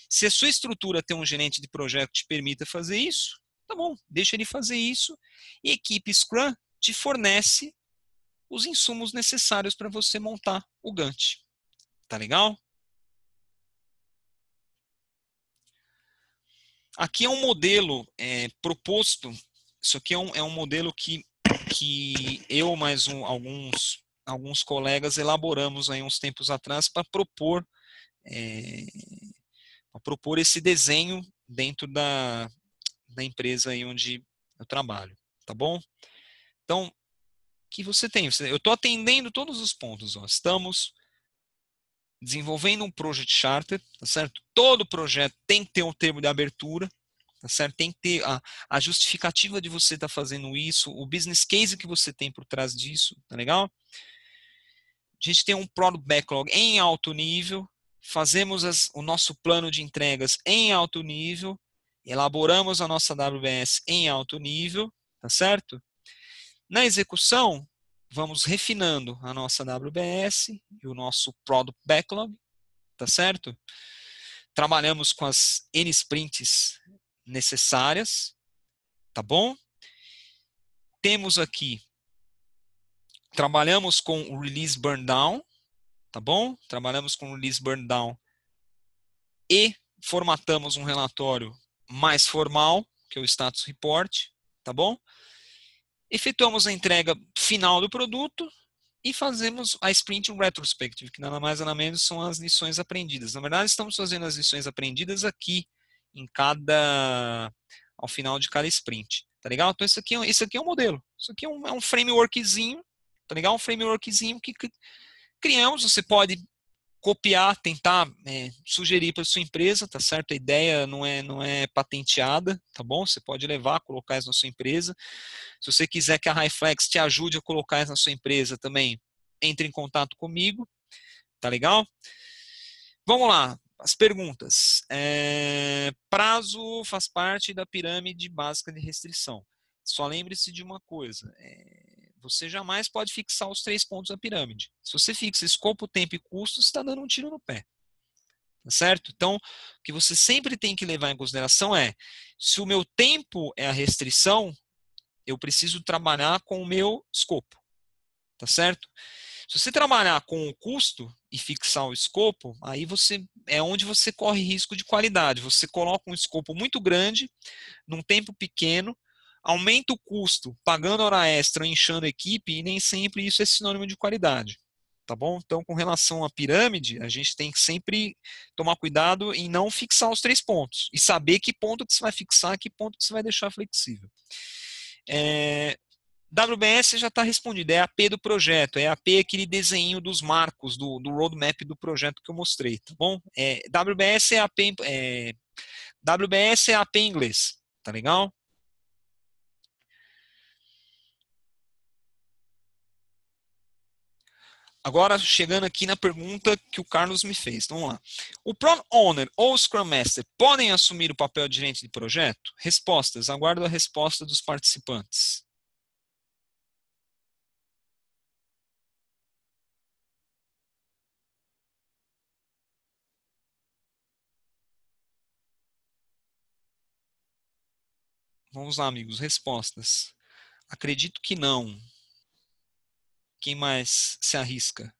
Se a sua estrutura tem um gerente de projeto que te permita fazer isso, tá bom, deixa ele fazer isso e a equipe Scrum te fornece os insumos necessários para você montar o Gantt. Tá legal? Aqui é um modelo proposto, isso aqui é um modelo que eu mais alguns colegas elaboramos aí uns tempos atrás para é, propor esse desenho dentro da empresa aí onde eu trabalho, tá bom? Então, o que você tem? Eu estou atendendo todos os pontos. Ó. Estamos desenvolvendo um Project Charter, tá certo? Todo projeto tem que ter um termo de abertura, tá certo? Tem que ter a justificativa de você estar fazendo isso, o business case que você tem por trás disso, tá legal? A gente tem um Product Backlog em alto nível, fazemos o nosso plano de entregas em alto nível, elaboramos a nossa WBS em alto nível, tá certo? Na execução, vamos refinando a nossa WBS e o nosso Product Backlog, tá certo? Trabalhamos com as N sprints necessárias, tá bom? Temos aqui, trabalhamos com o Release Burn Down, tá bom? Trabalhamos com o Release Burn Down e formatamos um relatório mais formal, que é o Status Report, tá bom? Efetuamos a entrega final do produto e fazemos a Sprint Retrospective, que nada mais nada menos são as lições aprendidas. Na verdade, estamos fazendo as lições aprendidas aqui, ao final de cada sprint, tá legal? Então, isso aqui é um modelo, isso aqui é um frameworkzinho, tá legal? Um frameworkzinho que criamos, você pode copiar, tentar sugerir para sua empresa, tá certo? A ideia não é patenteada, tá bom? Você pode levar, colocar isso na sua empresa. Se você quiser que a Highflex te ajude a colocar isso na sua empresa também, entre em contato comigo, tá legal? Vamos lá, as perguntas. Prazo faz parte da pirâmide básica de restrição. Só lembre-se de uma coisa, você jamais pode fixar os 3 pontos da pirâmide. Se você fixa escopo, tempo e custo, você está dando um tiro no pé. Tá certo? Então, o que você sempre tem que levar em consideração é, se o meu tempo é a restrição, eu preciso trabalhar com o meu escopo. Tá certo? Se você trabalhar com o custo e fixar o escopo, aí é onde você corre risco de qualidade. Você coloca um escopo muito grande, num tempo pequeno, aumenta o custo pagando hora extra, inchando a equipe, e nem sempre isso é sinônimo de qualidade. Tá bom? Então, com relação à pirâmide, a gente tem que sempre tomar cuidado em não fixar os 3 pontos e saber que ponto que você vai fixar, que ponto que você vai deixar flexível. WBS já está respondido, é a P do projeto, é a P aquele desenho dos marcos do roadmap do projeto que eu mostrei, tá bom? WBS é a P, WBS é a P em inglês, tá legal? Agora, chegando aqui na pergunta que o Carlos me fez. Vamos lá. O Product Owner ou o Scrum Master podem assumir o papel de gerente de projeto? Respostas. Aguardo a resposta dos participantes. Vamos lá, amigos. Respostas. Acredito que não. Quem mais se arrisca?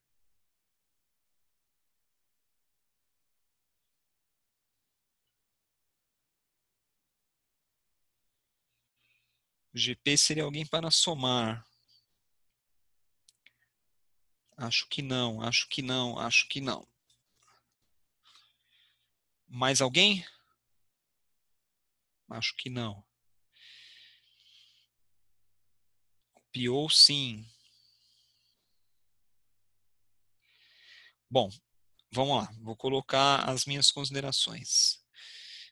O GP seria alguém para somar. Acho que não, acho que não, acho que não. Mais alguém? Acho que não. PO, sim. Bom, vamos lá. Vou colocar as minhas considerações.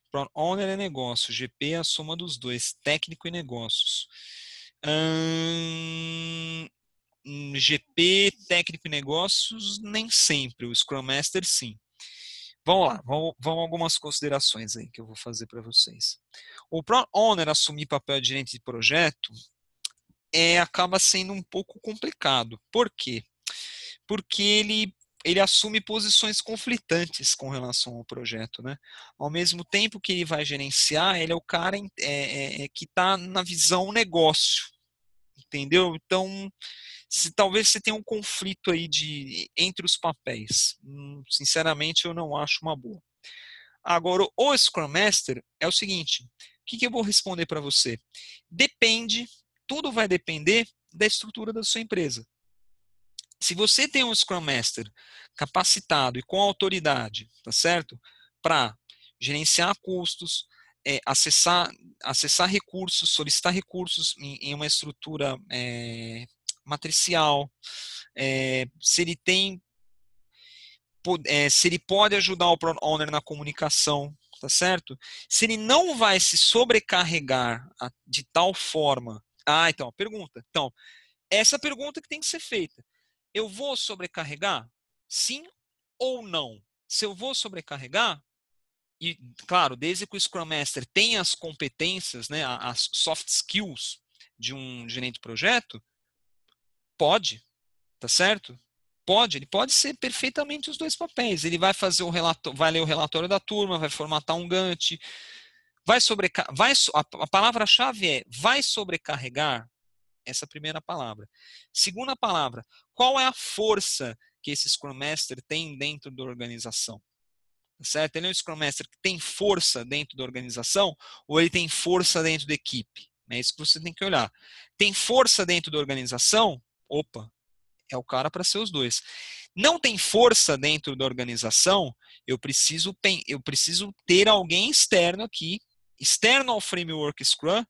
Product Owner é negócio, GP é a soma dos dois, técnico e negócios. GP, técnico em negócios, nem sempre. O Scrum Master, sim. Vamos lá, vamos algumas considerações aí que eu vou fazer para vocês. O Product Owner assumir papel de gerente de projeto acaba sendo um pouco complicado. Por quê? Porque ele assume posições conflitantes com relação ao projeto, né? Ao mesmo tempo que ele vai gerenciar, ele é o cara que está na visão negócio, entendeu? Então, talvez você tenha um conflito aí entre os papéis. Sinceramente, eu não acho uma boa. Agora, o Scrum Master é o seguinte, o que eu vou responder para você? Depende, tudo vai depender da estrutura da sua empresa. Se você tem um Scrum Master capacitado e com autoridade, tá certo? Para gerenciar custos, acessar recursos, solicitar recursos em uma estrutura matricial, se ele tem, se ele pode ajudar o Product Owner na comunicação, tá certo? Se ele não vai se sobrecarregar de tal forma. Então, a pergunta. Então, essa pergunta que tem que ser feita. Eu vou sobrecarregar? Sim ou não? Se eu vou sobrecarregar, e claro, desde que o Scrum Master tenha as competências, né, as soft skills de um gerente de projeto, pode, tá certo? Ele pode ser perfeitamente os dois papéis. Ele vai fazer vai ler o relatório da turma, vai formatar um Gantt, a palavra-chave vai sobrecarregar. Essa primeira palavra. Segunda palavra, qual é a força que esse Scrum Master tem dentro da organização? Certo? Ele é um Scrum Master que tem força dentro da organização ou ele tem força dentro da equipe? É isso que você tem que olhar. Tem força dentro da organização? Opa, é o cara para ser os dois. Não tem força dentro da organização? Eu preciso ter alguém externo aqui, externo ao framework Scrum,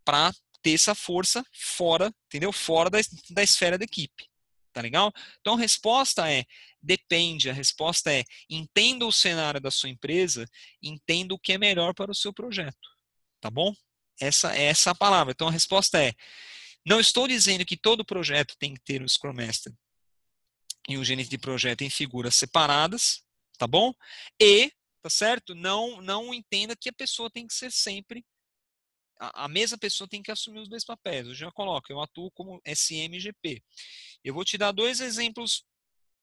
para ter essa força fora, entendeu? Fora da esfera da equipe. Tá legal? Então a resposta depende, a resposta entenda o cenário da sua empresa, entenda o que é melhor para o seu projeto. Tá bom? Essa é a palavra. Então a resposta não estou dizendo que todo projeto tem que ter um Scrum Master e um gerente de projeto em figuras separadas, tá bom? E, tá certo? Não entenda que a pessoa tem que ser sempre a mesma pessoa tem que assumir os dois papéis. Eu já coloco, eu atuo como SM e GP. Eu vou te dar dois exemplos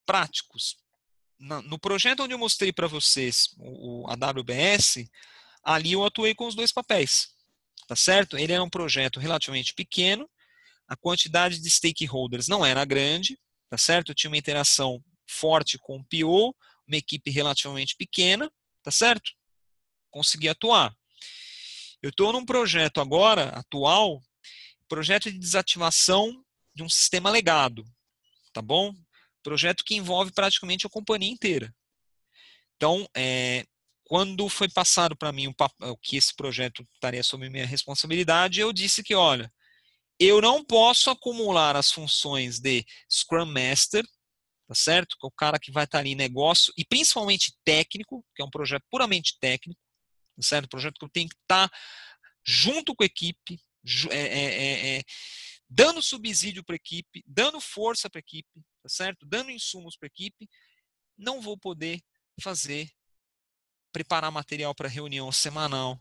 práticos. No projeto onde eu mostrei para vocês a WBS, ali eu atuei com os dois papéis. Tá certo? Ele era um projeto relativamente pequeno, a quantidade de stakeholders não era grande, tá certo? Eu tinha uma interação forte com o PO, uma equipe relativamente pequena, tá certo? Consegui atuar. Eu estou num projeto agora, atual, projeto de desativação de um sistema legado, tá bom? Projeto que envolve praticamente a companhia inteira. Então, quando foi passado para mim o que esse projeto estaria sob minha responsabilidade, eu disse que, olha, eu não posso acumular as funções de Scrum Master, tá certo? Que é o cara que vai estar ali em negócio, e principalmente técnico, que é um projeto puramente técnico, tá certo? Um projeto que eu tenho que estar junto com a equipe, dando subsídio para a equipe, dando força para a equipe, tá certo? Dando insumos para a equipe, não vou poder preparar material para reunião semanal,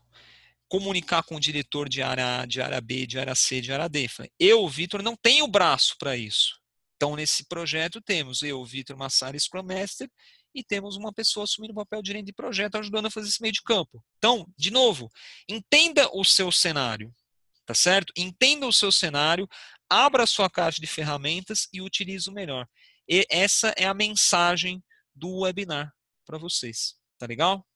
comunicar com o diretor de área A, de área B, de área C, de área D. Eu, Vitor, não tenho braço para isso. Então, nesse projeto, temos eu, Vitor Massari, Scrum Master, e temos uma pessoa assumindo o papel de gerente de projeto, ajudando a fazer esse meio de campo. Então, de novo, entenda o seu cenário, tá certo? Entenda o seu cenário, abra a sua caixa de ferramentas e utilize o melhor. E essa é a mensagem do webinar para vocês. Tá legal?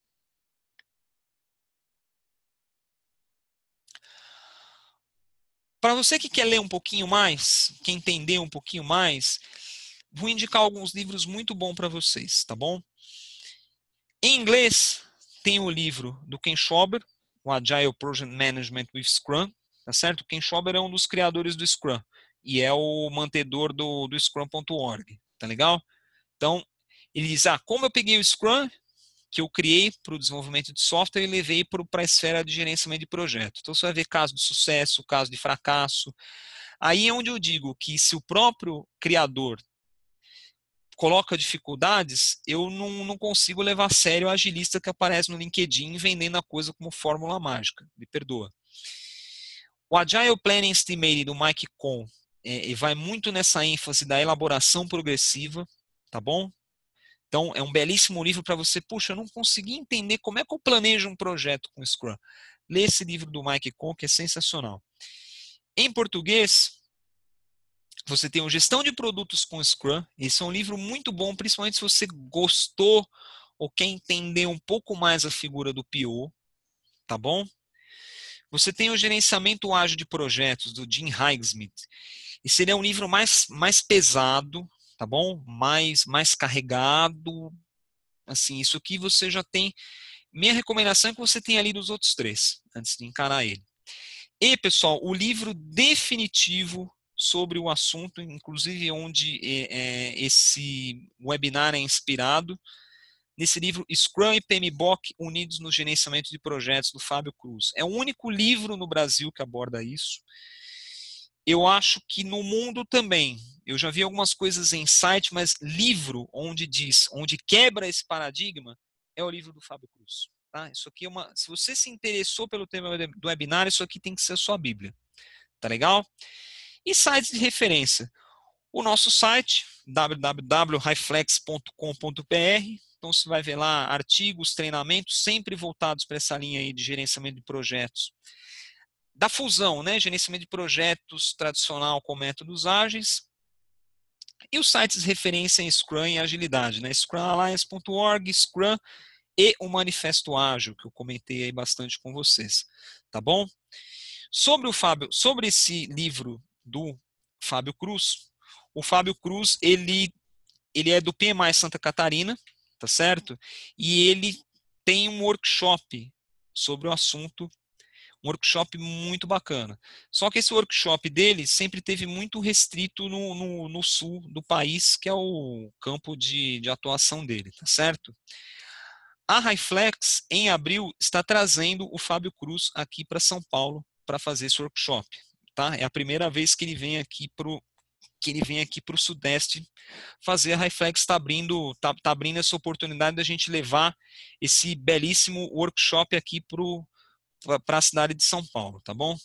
Para você que quer ler um pouquinho mais, quer entender um pouquinho mais, vou indicar alguns livros muito bons para vocês, tá bom? Em inglês, tem o livro do Ken Schwaber, o Agile Project Management with Scrum, tá certo? O Ken Schwaber é um dos criadores do Scrum e é o mantedor do Scrum.org, tá legal? Então, ele diz, como eu peguei o Scrum, que eu criei para o desenvolvimento de software e levei para a esfera de gerenciamento de projeto. Então, você vai ver caso de sucesso, caso de fracasso. Aí é onde eu digo que se o próprio criador coloca dificuldades, eu não consigo levar a sério o agilista que aparece no LinkedIn vendendo a coisa como fórmula mágica. Me perdoa. O Agile Planning Estimated do Mike Cohn vai muito nessa ênfase da elaboração progressiva, tá bom? Então, é um belíssimo livro para você. Puxa, eu não consegui entender como é que eu planejo um projeto com Scrum. Lê esse livro do Mike Cohn, que é sensacional. Em português, você tem o Gestão de Produtos com Scrum. Esse é um livro muito bom, principalmente se você gostou ou quer entender um pouco mais a figura do PO, tá bom? Você tem o Gerenciamento Ágil de Projetos, do Jim Highsmith. Esse seria um livro mais pesado, tá bom? Mais carregado. Assim, isso aqui você já tem. Minha recomendação é que você tenha lido os outros três, antes de encarar ele. E, pessoal, o livro definitivo sobre o assunto, inclusive onde esse webinar é inspirado, nesse livro Scrum e PMBOK Unidos no Gerenciamento de Projetos, do Fábio Cruz. É o único livro no Brasil que aborda isso. Eu acho que no mundo também. Eu já vi algumas coisas em site, mas livro onde quebra esse paradigma, é o livro do Fábio Cruz. Tá? Isso aqui é se você se interessou pelo tema do webinar, isso aqui tem que ser a sua Bíblia. Tá legal? E sites de referência. O nosso site, www.highflex.com.br. Então você vai ver lá artigos, treinamentos, sempre voltados para essa linha aí de gerenciamento de projetos. Da fusão, né? Gerenciamento de projetos tradicional com métodos ágeis. E os sites de referência em Scrum e Agilidade, né? scrumalliance.org, Scrum e o Manifesto Ágil, que eu comentei aí bastante com vocês. Tá bom? Sobre esse livro do Fábio Cruz, o Fábio Cruz, ele é do PMI Santa Catarina, tá certo? E ele tem um workshop sobre o assunto, um workshop muito bacana. Só que esse workshop dele sempre teve muito restrito no sul do país, que é o campo de atuação dele, tá certo? A Highflex, em abril, está trazendo o Fábio Cruz aqui para São Paulo para fazer esse workshop. Tá? É a primeira vez que ele vem aqui para o Sudeste fazer. A Highflex está abrindo essa oportunidade da gente levar esse belíssimo workshop aqui para a cidade de São Paulo, tá bom?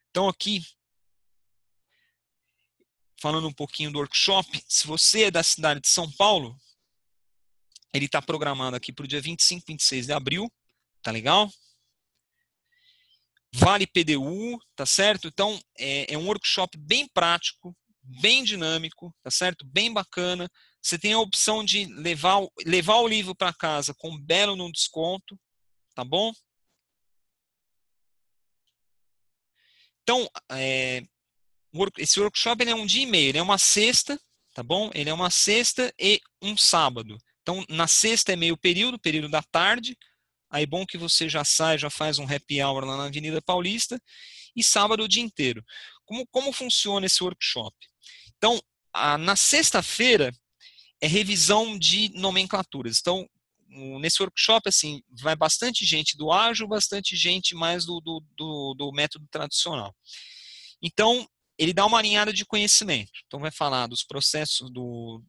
Então aqui, falando um pouquinho do workshop, se você é da cidade de São Paulo, ele está programado aqui para o dia 25 e 26 de abril, tá legal? Vale PDU, tá certo? Então, é um workshop bem prático, bem dinâmico, tá certo? Bem bacana. Você tem a opção de levar o livro para casa com um belo no desconto, tá bom? Então, esse workshop ele é um dia e meio, ele é uma sexta, tá bom? Ele é uma sexta e um sábado. Então, na sexta é meio período da tarde. Aí bom que você já sai, já faz um happy hour lá na Avenida Paulista. E sábado o dia inteiro. Como funciona esse workshop? Então, na sexta-feira é revisão de nomenclaturas. Então, nesse workshop, assim, vai bastante gente do ágil, bastante gente mais do método tradicional. Então, ele dá uma alinhada de conhecimento. Então, vai falar dos processos do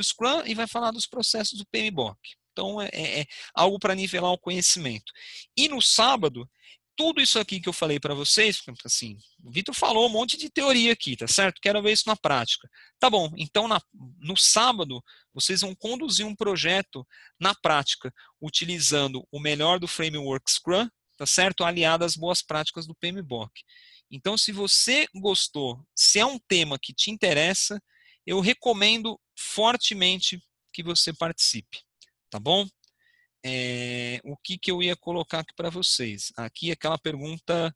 Scrum e vai falar dos processos do PMBOK. Então, é algo para nivelar o conhecimento. E no sábado, tudo isso aqui que eu falei para vocês, assim, o Vitor falou um monte de teoria aqui, tá certo? Quero ver isso na prática. Tá bom, então no sábado, vocês vão conduzir um projeto na prática, utilizando o melhor do framework Scrum, tá certo? Aliado às boas práticas do PMBOK. Então, se você gostou, se é um tema que te interessa, eu recomendo fortemente que você participe, tá bom? O que eu ia colocar aqui para vocês? Aqui aquela pergunta,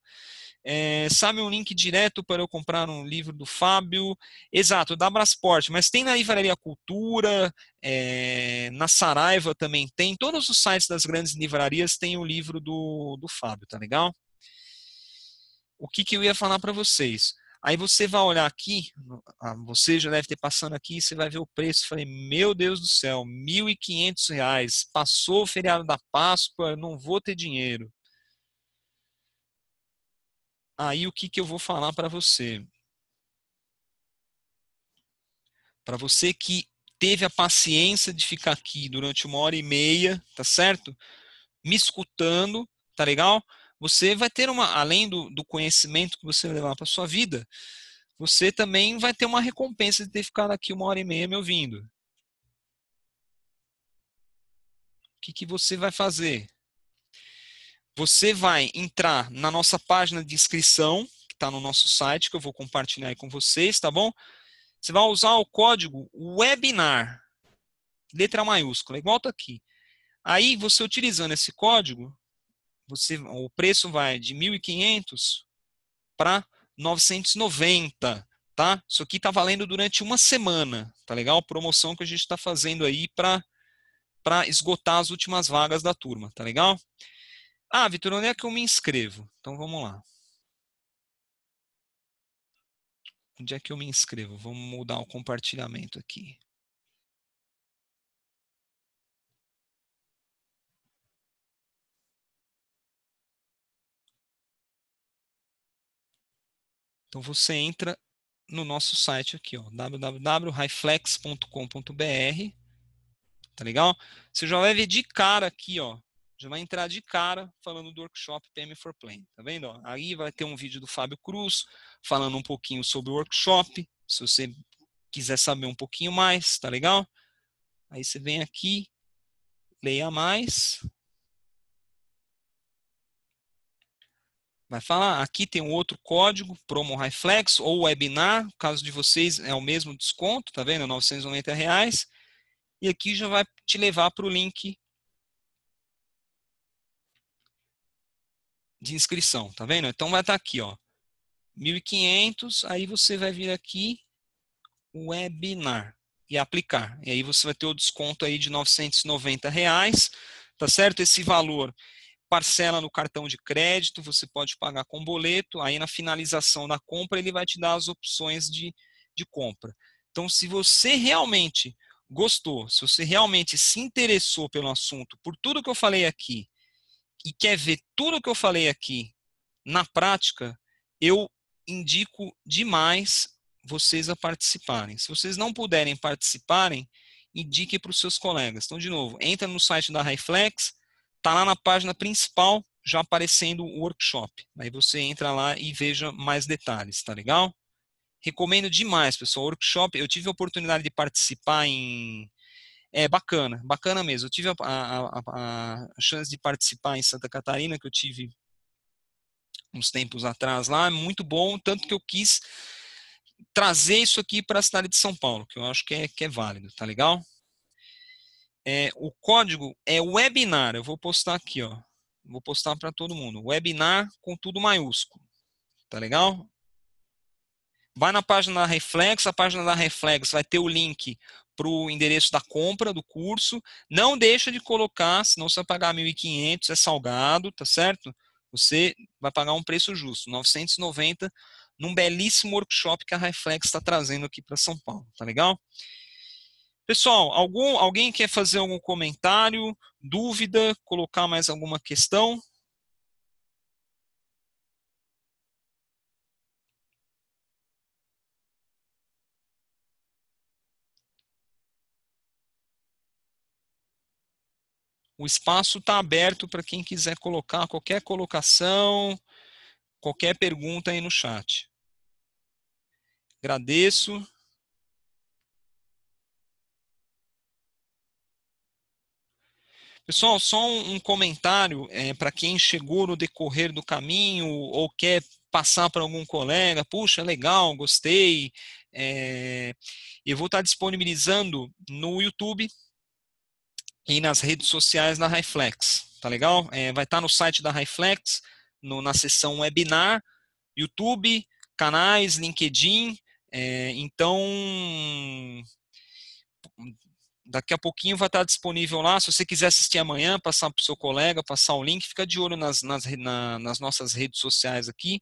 sabe um link direto para eu comprar um livro do Fábio? Exato, da Brasport, mas tem na Livraria Cultura, na Saraiva também tem, todos os sites das grandes livrarias têm o livro do Fábio, tá legal? O que eu ia falar para vocês? Aí você vai olhar aqui, você já deve ter passando aqui, você vai ver o preço. Falei, meu Deus do céu, R$ 1.500. Passou o feriado da Páscoa, não vou ter dinheiro. Aí o que eu vou falar para você? Para você que teve a paciência de ficar aqui durante 1h30, tá certo? Me escutando, tá legal? Você vai ter além do conhecimento que você vai levar para sua vida, você também vai ter uma recompensa de ter ficado aqui 1h30 me ouvindo. O que você vai fazer? Você vai entrar na nossa página de inscrição, que está no nosso site, que eu vou compartilhar aí com vocês, tá bom? Você vai usar o código webinar, letra maiúscula, igual está aqui. Aí, você utilizando esse código, o preço vai de 1.500 para 990, tá? Isso aqui está valendo durante uma semana, tá legal? Promoção que a gente está fazendo aí para esgotar as últimas vagas da turma, tá legal? Ah, Vitor, onde é que eu me inscrevo? Então vamos lá. Onde é que eu me inscrevo? Vamos mudar o compartilhamento aqui. Então você entra no nosso site aqui, ó, www.highflex.com.br, tá legal? Você já vai ver de cara aqui, ó, já vai entrar de cara falando do workshop PM for Plan, tá vendo? Ó? Aí vai ter um vídeo do Fábio Cruz falando um pouquinho sobre o workshop, se você quiser saber um pouquinho mais, tá legal? Aí você vem aqui, leia mais. Vai falar, aqui tem um outro código, Promo Highflex ou Webinar, no caso de vocês é o mesmo desconto, tá vendo? R$ 990. E aqui já vai te levar para o link de inscrição, tá vendo? Então vai estar aqui, ó, 1.500, aí você vai vir aqui, Webinar, e aplicar. E aí você vai ter o desconto aí de R$ 990, tá certo? Esse valor parcela no cartão de crédito, você pode pagar com boleto, aí na finalização da compra ele vai te dar as opções de compra. Então, se você realmente gostou, se você realmente se interessou pelo assunto, por tudo que eu falei aqui, e quer ver tudo que eu falei aqui na prática, eu indico demais vocês a participarem. Se vocês não puderem participarem, indique para os seus colegas. Então, de novo, entra no site da Highflex, está lá na página principal, já aparecendo o workshop. Aí você entra lá e veja mais detalhes, tá legal? Recomendo demais, pessoal. O workshop, eu tive a oportunidade de participar em. É bacana, bacana mesmo. Eu tive a chance de participar em Santa Catarina, que eu tive uns tempos atrás lá, muito bom, tanto que eu quis trazer isso aqui para a cidade de São Paulo, que eu acho que é válido, tá legal? O código é webinar, eu vou postar aqui, ó. Vou postar para todo mundo. Webinar com tudo maiúsculo, tá legal? Vai na página da Reflex, a página da Reflex vai ter o link para o endereço da compra do curso. Não deixa de colocar, senão você vai pagar 1.500, é salgado, tá certo? Você vai pagar um preço justo, 990, num belíssimo workshop que a Reflex está trazendo aqui para São Paulo, tá legal? Pessoal, alguém quer fazer algum comentário, dúvida, colocar mais alguma questão? O espaço está aberto para quem quiser colocar qualquer colocação, qualquer pergunta aí no chat. Agradeço. Pessoal, só um comentário para quem chegou no decorrer do caminho ou quer passar para algum colega. Puxa, legal, gostei. Eu vou estar disponibilizando no YouTube e nas redes sociais da Highflex. Tá legal? Vai estar no site da Highflex, na seção webinar, YouTube, canais, LinkedIn. Então, daqui a pouquinho vai estar disponível lá. Se você quiser assistir amanhã, passar para o seu colega, passar o link, fica de olho nas nossas redes sociais aqui,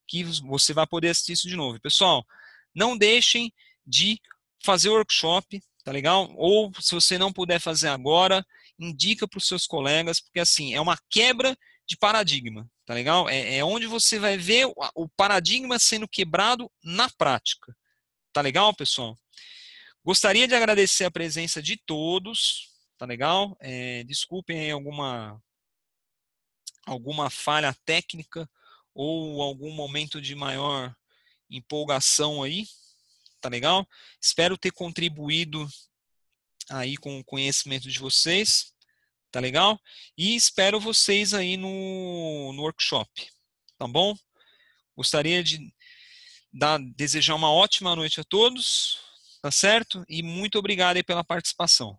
que você vai poder assistir isso de novo. Pessoal, não deixem de fazer o workshop, tá legal? Ou se você não puder fazer agora, indica para os seus colegas, porque assim, é uma quebra de paradigma, tá legal? É onde você vai ver o paradigma sendo quebrado na prática. Tá legal, pessoal? Gostaria de agradecer a presença de todos, tá legal? Desculpem aí alguma falha técnica ou algum momento de maior empolgação aí, tá legal? Espero ter contribuído aí com o conhecimento de vocês, tá legal? E espero vocês aí no workshop, tá bom? Gostaria de desejar uma ótima noite a todos, tá certo? E muito obrigado aí pela participação.